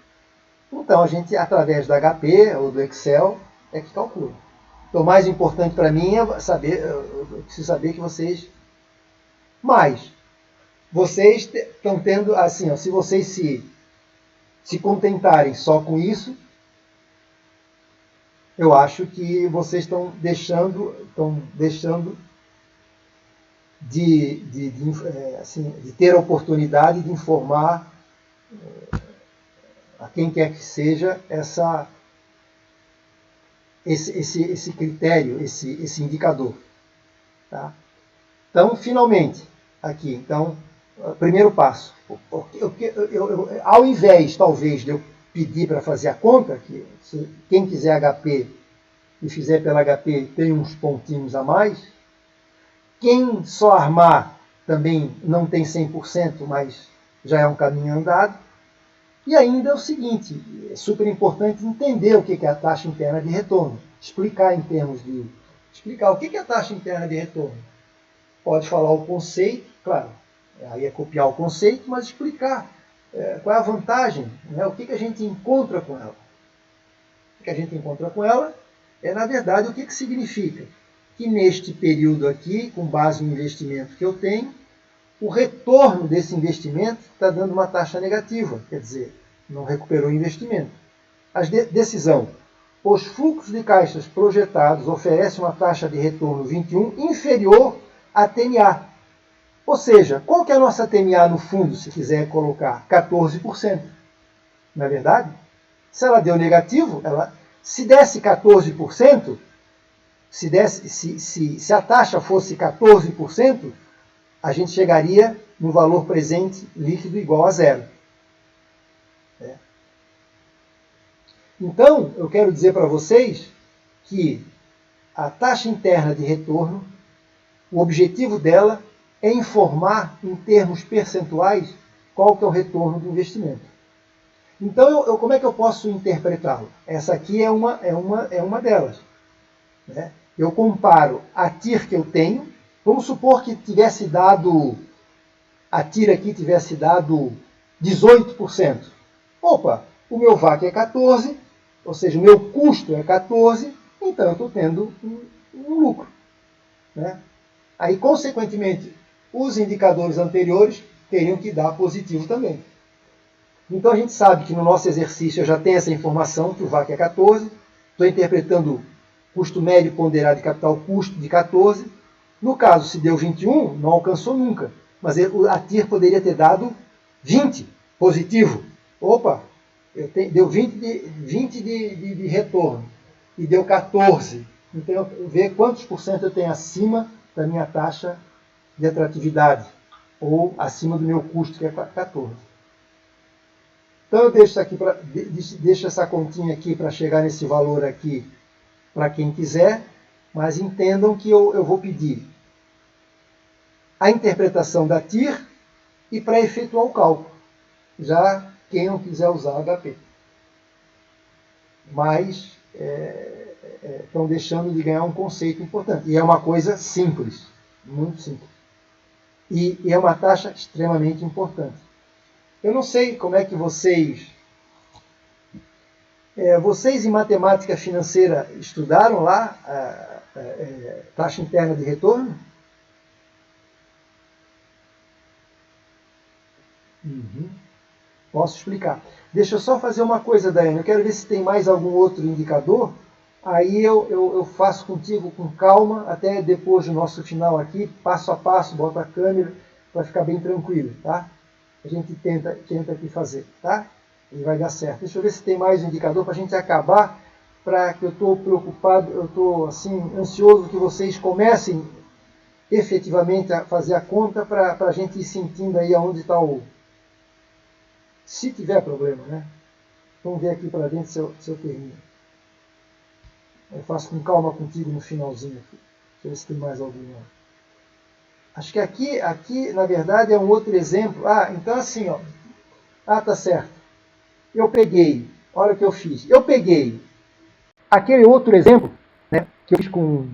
então a gente, através da HP ou do Excel, é que calcula. Então, o mais importante para mim é saber, eu preciso saber que vocês... Mas, vocês estão tendo, assim, ó, se vocês se contentarem só com isso, eu acho que vocês estão deixando de ter a oportunidade de informar a quem quer que seja esse critério, esse indicador. Tá? Então, finalmente, aqui, então, primeiro passo. Ao invés, talvez, de eu pedir para fazer a conta, que quem quiser HP e fizer pela HP tem uns pontinhos a mais, quem só armar também não tem 100%, mas já é um caminho andado. E ainda é o seguinte, é super importante entender o que é a taxa interna de retorno. Explicar em termos de... Explicar o que é a taxa interna de retorno. Pode falar o conceito, claro, aí é copiar o conceito, mas explicar qual é a vantagem, né? O que a gente encontra com ela. O que a gente encontra com ela é, na verdade, o que significa que neste período aqui, com base no investimento que eu tenho, o retorno desse investimento está dando uma taxa negativa, quer dizer, não recuperou o investimento. A decisão, os fluxos de caixas projetados oferecem uma taxa de retorno 21 inferior à TMA. Ou seja, qual que é a nossa TMA no fundo, se quiser colocar? 14%. Não é verdade? Se ela deu negativo, se desse 14%, se a taxa fosse 14%, a gente chegaria no valor presente líquido igual a zero. Então, eu quero dizer para vocês que a taxa interna de retorno, o objetivo dela é informar em termos percentuais qual que é o retorno do investimento. Então, como é que eu posso interpretá-lo? Essa aqui é uma delas. Né? Eu comparo a TIR que eu tenho, vamos supor que tivesse dado, a TIR aqui tivesse dado 18%. Opa, o meu VAC é 14%, ou seja, o meu custo é 14%, então eu estou tendo um lucro. Né? Aí, consequentemente, os indicadores anteriores teriam que dar positivo também. Então a gente sabe que no nosso exercício eu já tenho essa informação, que o VAC é 14, estou interpretando custo médio ponderado de capital custo de 14. No caso, se deu 21, não alcançou nunca, mas a TIR poderia ter dado 20, positivo. Opa, deu 20 de retorno e deu 14. Então eu ver quantos por cento eu tenho acima da minha taxa de atratividade, ou acima do meu custo, que é 14. Então eu deixo essa continha aqui para chegar nesse valor aqui para quem quiser, mas entendam que eu vou pedir a interpretação da TIR e para efetuar o cálculo, já quem não quiser usar HP. Mas estão deixando de ganhar um conceito importante. E é uma coisa simples, muito simples. E é uma taxa extremamente importante. Eu não sei como é que vocês em matemática financeira estudaram lá a taxa interna de retorno? Posso explicar. Deixa eu só fazer uma coisa, Daiane. Eu quero ver se tem mais algum outro indicador Aí eu faço contigo com calma, até depois do nosso final aqui, passo a passo, boto a câmera, para ficar bem tranquilo, tá? A gente tenta aqui fazer, tá? E vai dar certo. Deixa eu ver se tem mais um indicador para a gente acabar, para que eu estou preocupado, eu estou assim, ansioso que vocês comecem efetivamente a fazer a conta para a gente ir sentindo aí aonde está o... Se tiver problema, né? Vamos ver aqui para dentro se eu termino. Eu faço com calma contigo no finalzinho aqui. Deixa eu ver se tem mais algum. Acho que aqui, na verdade, é um outro exemplo. Então assim, ó. Tá certo. Eu peguei, olha o que eu fiz. Eu peguei aquele outro exemplo, né, que eu fiz com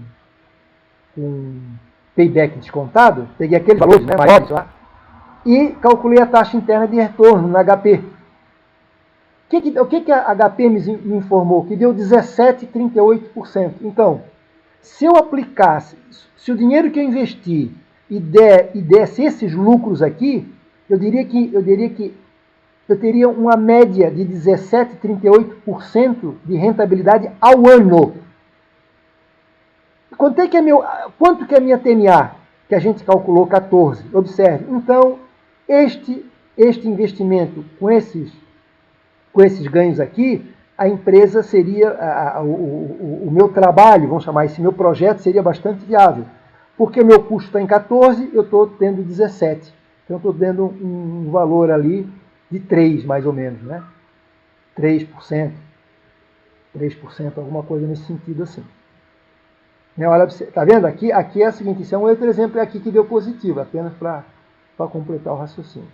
payback descontado, peguei aqueles valores, né, maiores lá, e calculei a taxa interna de retorno na HP. O que a HP me informou? Que deu 17,38%. Então, se eu aplicasse, se o dinheiro que eu investi e desse esses lucros aqui, eu diria que eu teria uma média de 17,38% de rentabilidade ao ano. Quanto que é a minha TNA? Que a gente calculou 14. Observe. Então, este investimento com esses ganhos aqui, a empresa seria, o meu trabalho, vamos chamar esse meu projeto, seria bastante viável. Porque meu custo está em 14, eu estou tendo 17. Então, eu estou tendo um valor ali de 3, mais ou menos, né? 3%, alguma coisa nesse sentido assim. Olha, tá vendo? Aqui é o seguinte, isso é um outro exemplo aqui que deu positivo, apenas para completar o raciocínio.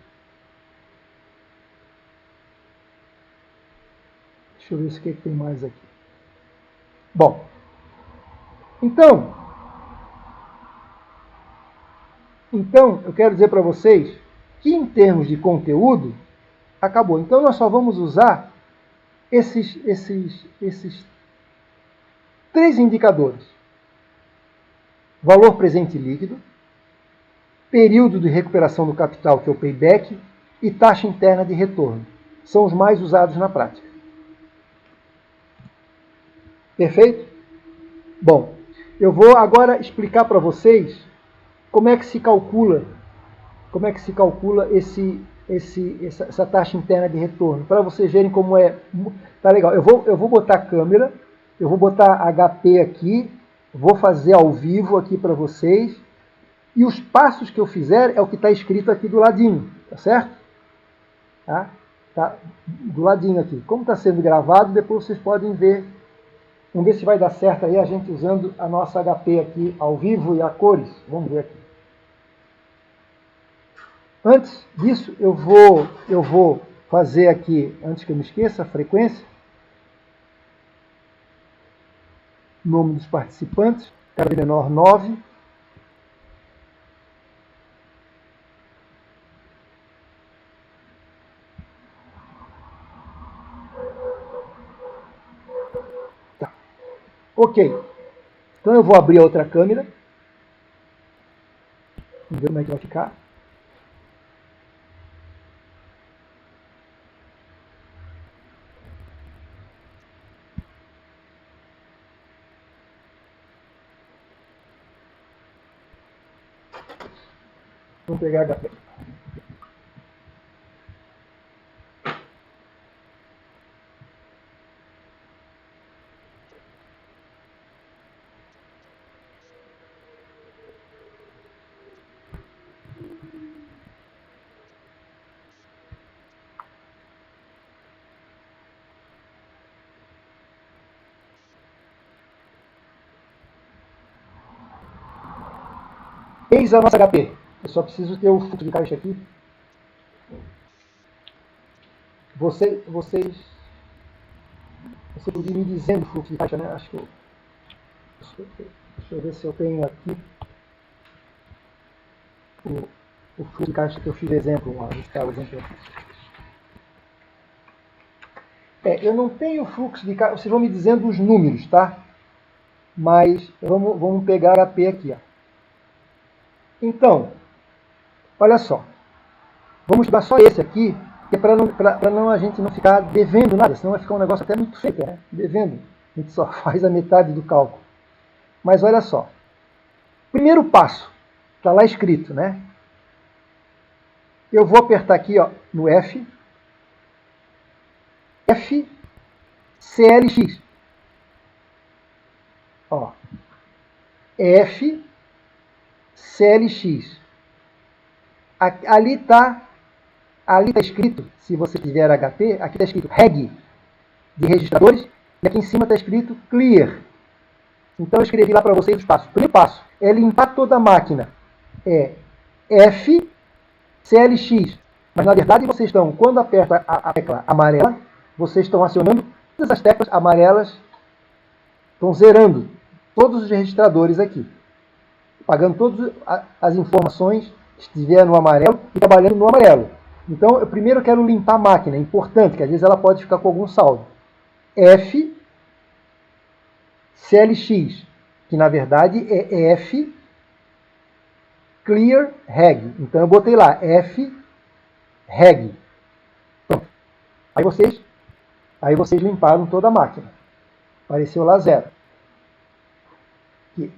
Deixa eu ver se o que tem mais aqui. Bom, então eu quero dizer para vocês que em termos de conteúdo, acabou. Então nós só vamos usar esses 3 indicadores. Valor presente líquido, período de recuperação do capital, que é o payback, e taxa interna de retorno. São os mais usados na prática. Perfeito? Bom, eu vou agora explicar para vocês como é que se calcula essa taxa interna de retorno, para vocês verem como é. Tá legal. Eu vou botar a câmera, eu vou botar HP aqui, vou fazer ao vivo aqui para vocês, e os passos que eu fizer é o que está escrito aqui do ladinho, tá certo? Tá do ladinho aqui. Como está sendo gravado, depois vocês podem ver. Vamos ver se vai dar certo aí a gente usando a nossa HP aqui ao vivo e a cores. Vamos ver aqui. Antes disso, eu vou fazer aqui, antes que eu me esqueça, a frequência. Nome dos participantes, cada menor 9. Tá. Ok. Então eu vou abrir a outra câmera. Vamos ver como é que vai ficar. Vamos pegar a HP. Eis a nossa HP. Eu só preciso ter o fluxo de caixa aqui. Você podia me dizendo o fluxo de caixa, né? Acho que deixa eu ver se eu tenho aqui o fluxo de caixa que eu fiz exemplo. Eu não tenho fluxo de caixa. Vocês vão me dizendo os números, tá? Mas vamos pegar a HP aqui, ó. Então, olha só. Vamos estudar só esse aqui, que é para a gente não ficar devendo nada, senão vai ficar um negócio até muito feio, né? Devendo. A gente só faz a metade do cálculo. Mas olha só. Primeiro passo, está lá escrito, né? Eu vou apertar aqui, ó, no F, CLX. Ó, CLX. Ali está escrito, se você tiver HP, aqui está escrito reg de registradores, e aqui em cima está escrito clear. Então eu escrevi lá para vocês os passos. Primeiro passo é limpar toda a máquina. É F, CLX. Mas na verdade vocês estão, quando aperta a tecla amarela, vocês estão acionando todas as teclas amarelas, estão zerando todos os registradores aqui. Pagando todas as informações que estiver no amarelo e trabalhando no amarelo. Então, eu primeiro quero limpar a máquina, é importante, que às vezes ela pode ficar com algum saldo. F, CLX, que na verdade é F, Clear Reg. Então eu botei lá, F, Reg. Pronto. Aí vocês limparam toda a máquina. Apareceu lá 0. Aqui.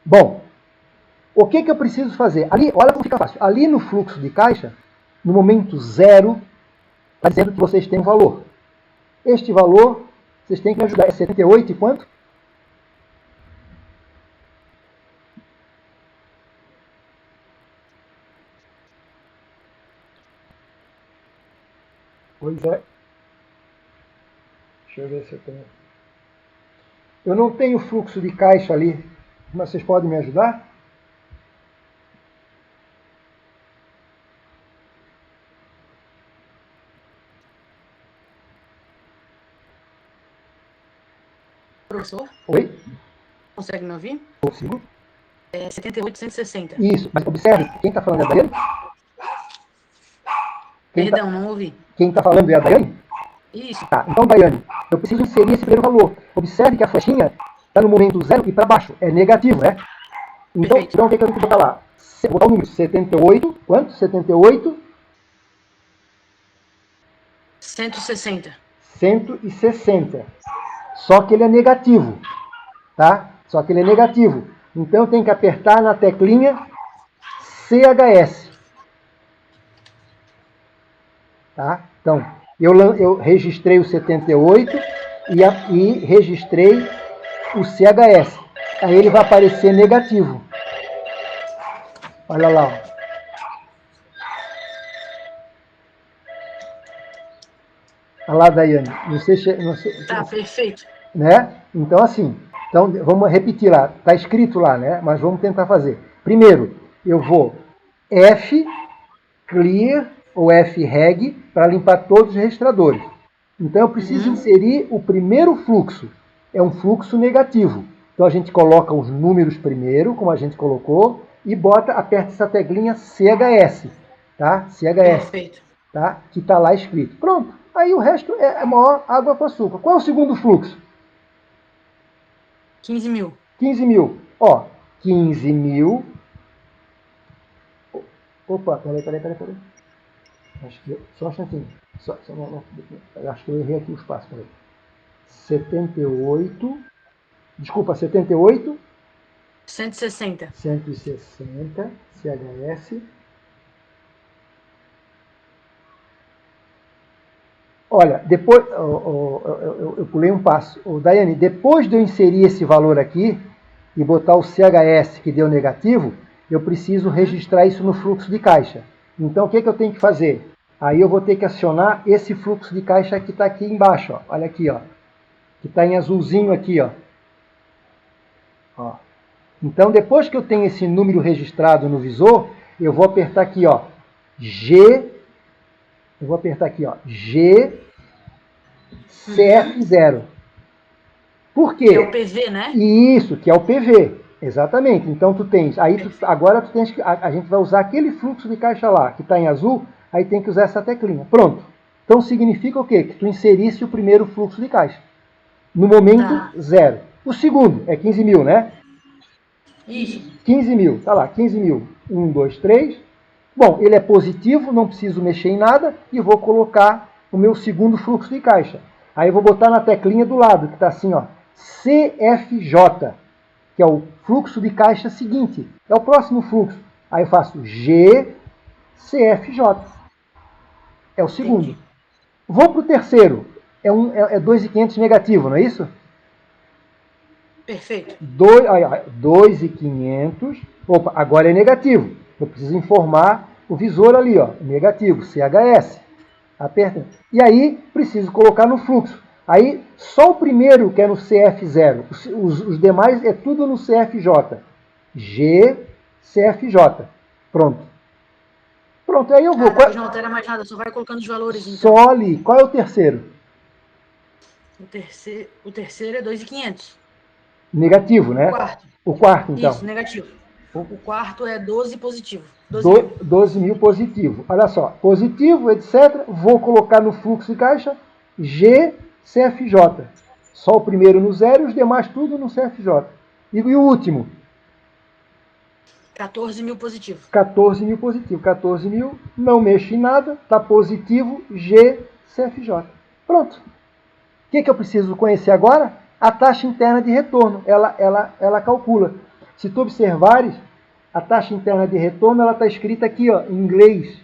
Bom, o que eu preciso fazer? Ali, olha como fica fácil. Ali no fluxo de caixa, no momento 0, está dizendo que vocês têm um valor. Este valor, vocês têm que me ajudar. É 78 e quanto? Pois é. Deixa eu ver se eu tenho. Eu não tenho fluxo de caixa ali, mas vocês podem me ajudar? Professor? Oi? Consegue me ouvir? Consigo. É 78,160. Isso, mas observe, quem está falando é a Daiane? Perdão, não ouvi. Quem está falando é a Daiane? Isso. Tá, então, Daiane, eu preciso inserir esse primeiro valor. Observe que a flechinha está no momento 0 e para baixo. É negativo, né? Então o que eu tenho que botar lá? Vou botar o número 78. Quanto? 78? 160. 160. Só que ele é negativo. Tá? Só que ele é negativo. Então eu tenho que apertar na teclinha CHS. Tá? Então, eu registrei o 78 e registrei o CHS. Aí ele vai aparecer negativo. Olha lá. Ó. Olha lá, Daiane. Não sei, Tá, perfeito. Né? Então, assim. Então, vamos repetir lá. Está escrito lá, né? Mas vamos tentar fazer. Primeiro, eu vou F clear ou F reg para limpar todos os registradores. Então, eu preciso inserir o primeiro fluxo. É um fluxo negativo. Então, a gente coloca os números primeiro, como a gente colocou, e aperta essa teclinha CHS. Tá? CHS. Perfeito. Tá? Que está lá escrito. Pronto. Aí o resto é maior água com açúcar. Qual é o segundo fluxo? 15 mil. 15 mil. Ó, 15 mil. Opa, peraí. Acho que só um instantinho. Acho que eu errei aqui o espaço. Peraí. 78. Desculpa, 78. 160. 160. CHS. Olha, depois eu pulei um passo. Daiane, depois de eu inserir esse valor aqui e botar o CHS que deu negativo, eu preciso registrar isso no fluxo de caixa. Então, o que eu tenho que fazer? Aí eu vou ter que acionar esse fluxo de caixa que está aqui embaixo. Ó. Olha aqui, ó, que está em azulzinho aqui. Ó. Então, depois que eu tenho esse número registrado no visor, eu vou apertar aqui, ó, GCF0. Por quê? Que é o PV, né? Isso, que é o PV. Exatamente. Então tu tens. Agora tu tens que. A gente vai usar aquele fluxo de caixa lá, que está em azul, aí tem que usar essa teclinha. Pronto. Então significa o quê? Que tu inserisse o primeiro fluxo de caixa. No momento 0. O segundo é 15 mil, né? Isso. 15 mil. Tá lá, 15 mil. 1, 2, 3. Bom, ele é positivo, não preciso mexer em nada e vou colocar o meu segundo fluxo de caixa. Aí eu vou botar na teclinha do lado, que está assim, ó, CFJ, que é o fluxo de caixa seguinte. É o próximo fluxo. Aí eu faço GCFJ. É o segundo. Entendi. Vou para o terceiro. É 2.500 negativo, não é isso? Perfeito. 2.500. Opa, agora é negativo. Eu preciso informar o visor ali, ó, negativo, CHS. Aperta. E aí, preciso colocar no fluxo. Aí, só o primeiro que é no CF0. Os demais é tudo no CFJ. GCFJ. Pronto. Pronto, aí eu vou. Depois não altera mais nada, só vai colocando os valores, então. Só ali. Qual é o terceiro? O terceiro é 2.500. Negativo, né? Quarto. O quarto, então. Isso, negativo. O quarto é 12 positivo. 12 mil. 12.000 positivo. Olha só, positivo, etc. Vou colocar no fluxo de caixa GCFJ. Só o primeiro no zero e os demais tudo no CFJ. E o último? 14.000 positivo. 14.000 positivo. 14.000, não mexo em nada, está positivo, GCFJ. Pronto. O que eu preciso conhecer agora? A taxa interna de retorno. Ela calcula. Se tu observares, a taxa interna de retorno ela está escrita aqui, ó, em inglês.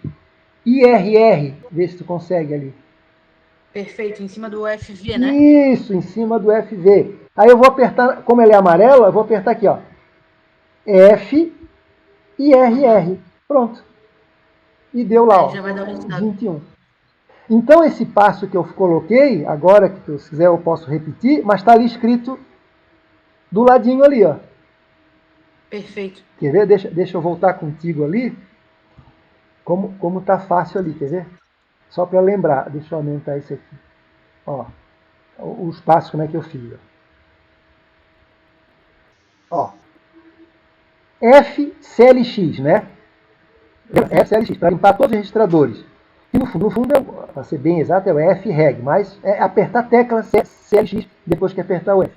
IRR. Vê se tu consegue ali. Perfeito, em cima do FV, né? Isso, em cima do FV. Aí eu vou apertar, como ela é amarela, eu vou apertar aqui, ó. F IRR. Pronto. E deu lá, ó, Já vai dar o resultado. 21. Então esse passo que eu coloquei, agora que se quiser eu posso repetir, mas está ali escrito do ladinho ali, ó. Perfeito. Quer ver? Deixa eu voltar contigo ali. Como tá fácil ali, quer ver? Só para lembrar, deixa eu aumentar isso aqui. Ó, os passos como é que eu fiz. Ó, FCLX, né? FCLX, para limpar todos os registradores. E no fundo para ser bem exato, é o FREG, mas é apertar a tecla CLX depois que apertar o F.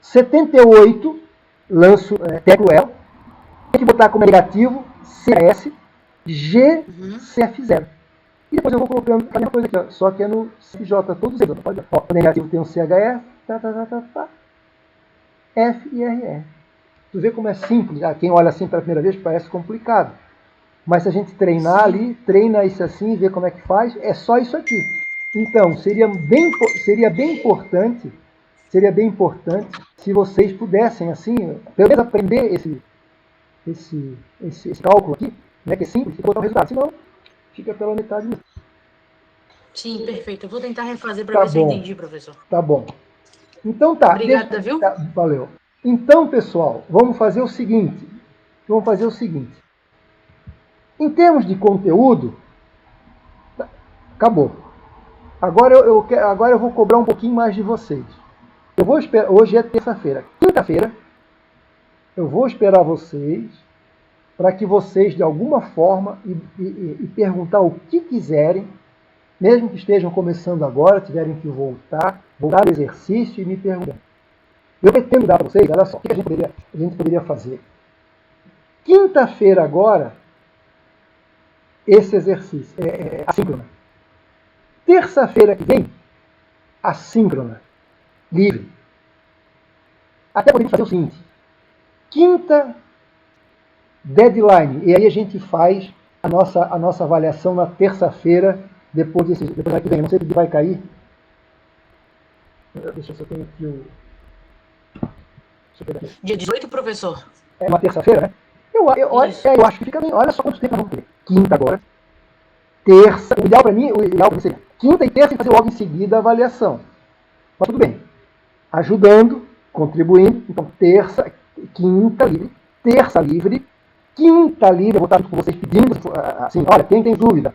78, lanço tecla L, tem que botar como negativo CS GCF0. E depois eu vou colocando a mesma coisa aqui, ó, só que é no CJ, todos eles. Pode, ó, o negativo tem um CHF, F e RR. Tu vê como é simples. Quem olha assim pela primeira vez parece complicado. Mas se a gente treinar ali, treina isso assim e vê como é que faz, é só isso aqui. Então, seria bem importante se vocês pudessem, assim, pelo menos aprender esse cálculo aqui, né, que é simples, e botar o resultado. Senão, fica pela metade mesmo. Sim, perfeito. Eu vou tentar refazer para Tá ver se eu bom, entendi, professor. tá bom. Então tá. Obrigada, viu? Tá, valeu. Então, pessoal, vamos fazer o seguinte. Em termos de conteúdo, acabou. Agora eu vou cobrar um pouquinho mais de vocês. Eu vou esperar. Hoje é terça-feira. Quinta-feira, eu vou esperar vocês para que vocês, de alguma forma, e perguntar o que quiserem, mesmo que estejam começando agora, tiverem que voltar no exercício e me perguntar. Eu pretendo dar para vocês, olha só, o que a gente poderia fazer. Quinta-feira agora, esse exercício é assíncrona. Terça-feira que vem, assíncrona, livre. Até podemos fazer o seguinte, quinta, deadline, e aí a gente faz a nossa avaliação na terça-feira, depois da que vem. Não sei se vai cair. Deixa eu ver se eu tenho aqui o... Dia 18, professor? É uma terça-feira, né? Eu acho que fica bem. Olha só quanto tempo nós vamos ter. Quinta agora. Terça. O ideal para mim seria quinta e terça e fazer logo em seguida a avaliação. Mas tudo bem. Ajudando, contribuindo. Então, terça, quinta livre. Terça livre. Quinta livre. Eu vou estar com vocês pedindo, assim, olha, quem tem dúvida,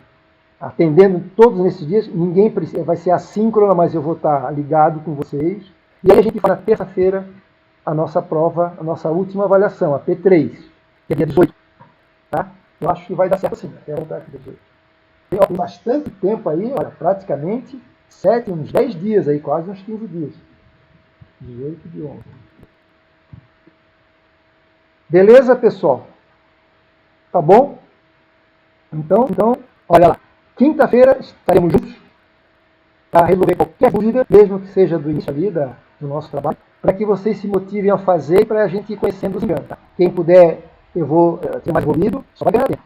atendendo todos nesses dias, ninguém vai ser assíncrona, mas eu vou estar ligado com vocês. E aí a gente faz na terça-feira a nossa prova, a nossa última avaliação, a P3, que é dia 18. Tá? Eu acho que vai dar certo sim, até voltar aqui 18. Tem bastante tempo aí, olha, praticamente uns 10 dias aí, quase uns 15 dias. 18 de 11. Beleza, pessoal? Tá bom? Então, olha lá. Quinta-feira estaremos juntos. para resolver qualquer dúvida, mesmo que seja do início ali do nosso trabalho, para que vocês se motivem a fazer e para a gente ir conhecendo os enganos. Tá? Quem puder, eu vou ter mais envolvido, só vai ganhar tempo.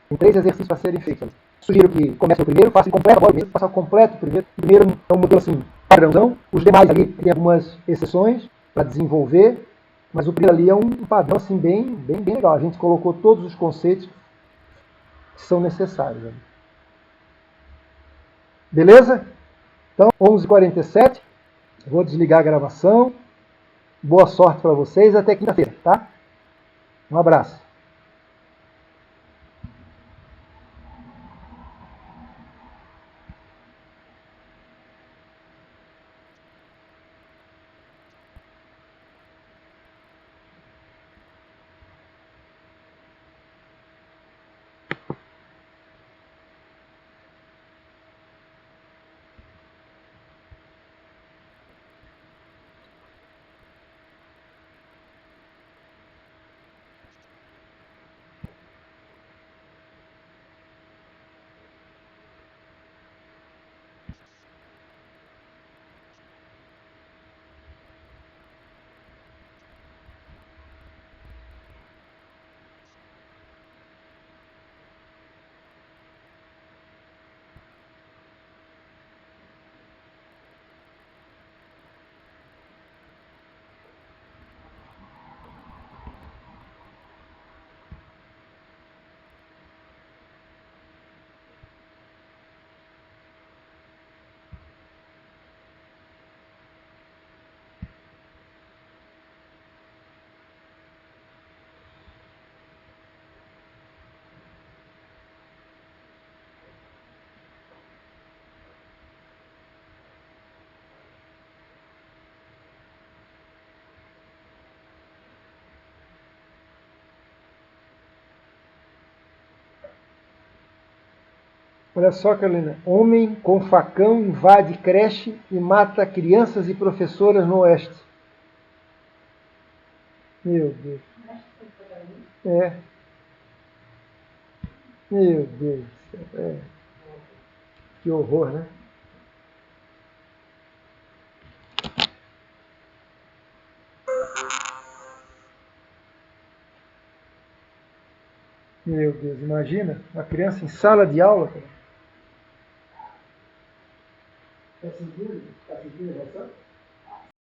Tem 3 exercícios para serem feitos. Sugiro que comece o primeiro, faça completo agora mesmo, faça completo primeiro. O primeiro é um modelo assim, padrãozão. Os demais ali tem algumas exceções para desenvolver, mas o primeiro ali é um padrão assim, bem legal. A gente colocou todos os conceitos que são necessários. Né? Beleza? Então, 11h47, vou desligar a gravação. Boa sorte para vocês, até quinta-feira, tá? Um abraço. Olha só, Carolina. Homem com facão invade creche e mata crianças e professoras no Oeste. Meu Deus. É. Meu Deus. É. Que horror, né? Meu Deus, imagina uma criança em sala de aula. Cara. Tá sentindo? Tá sentindo emoção?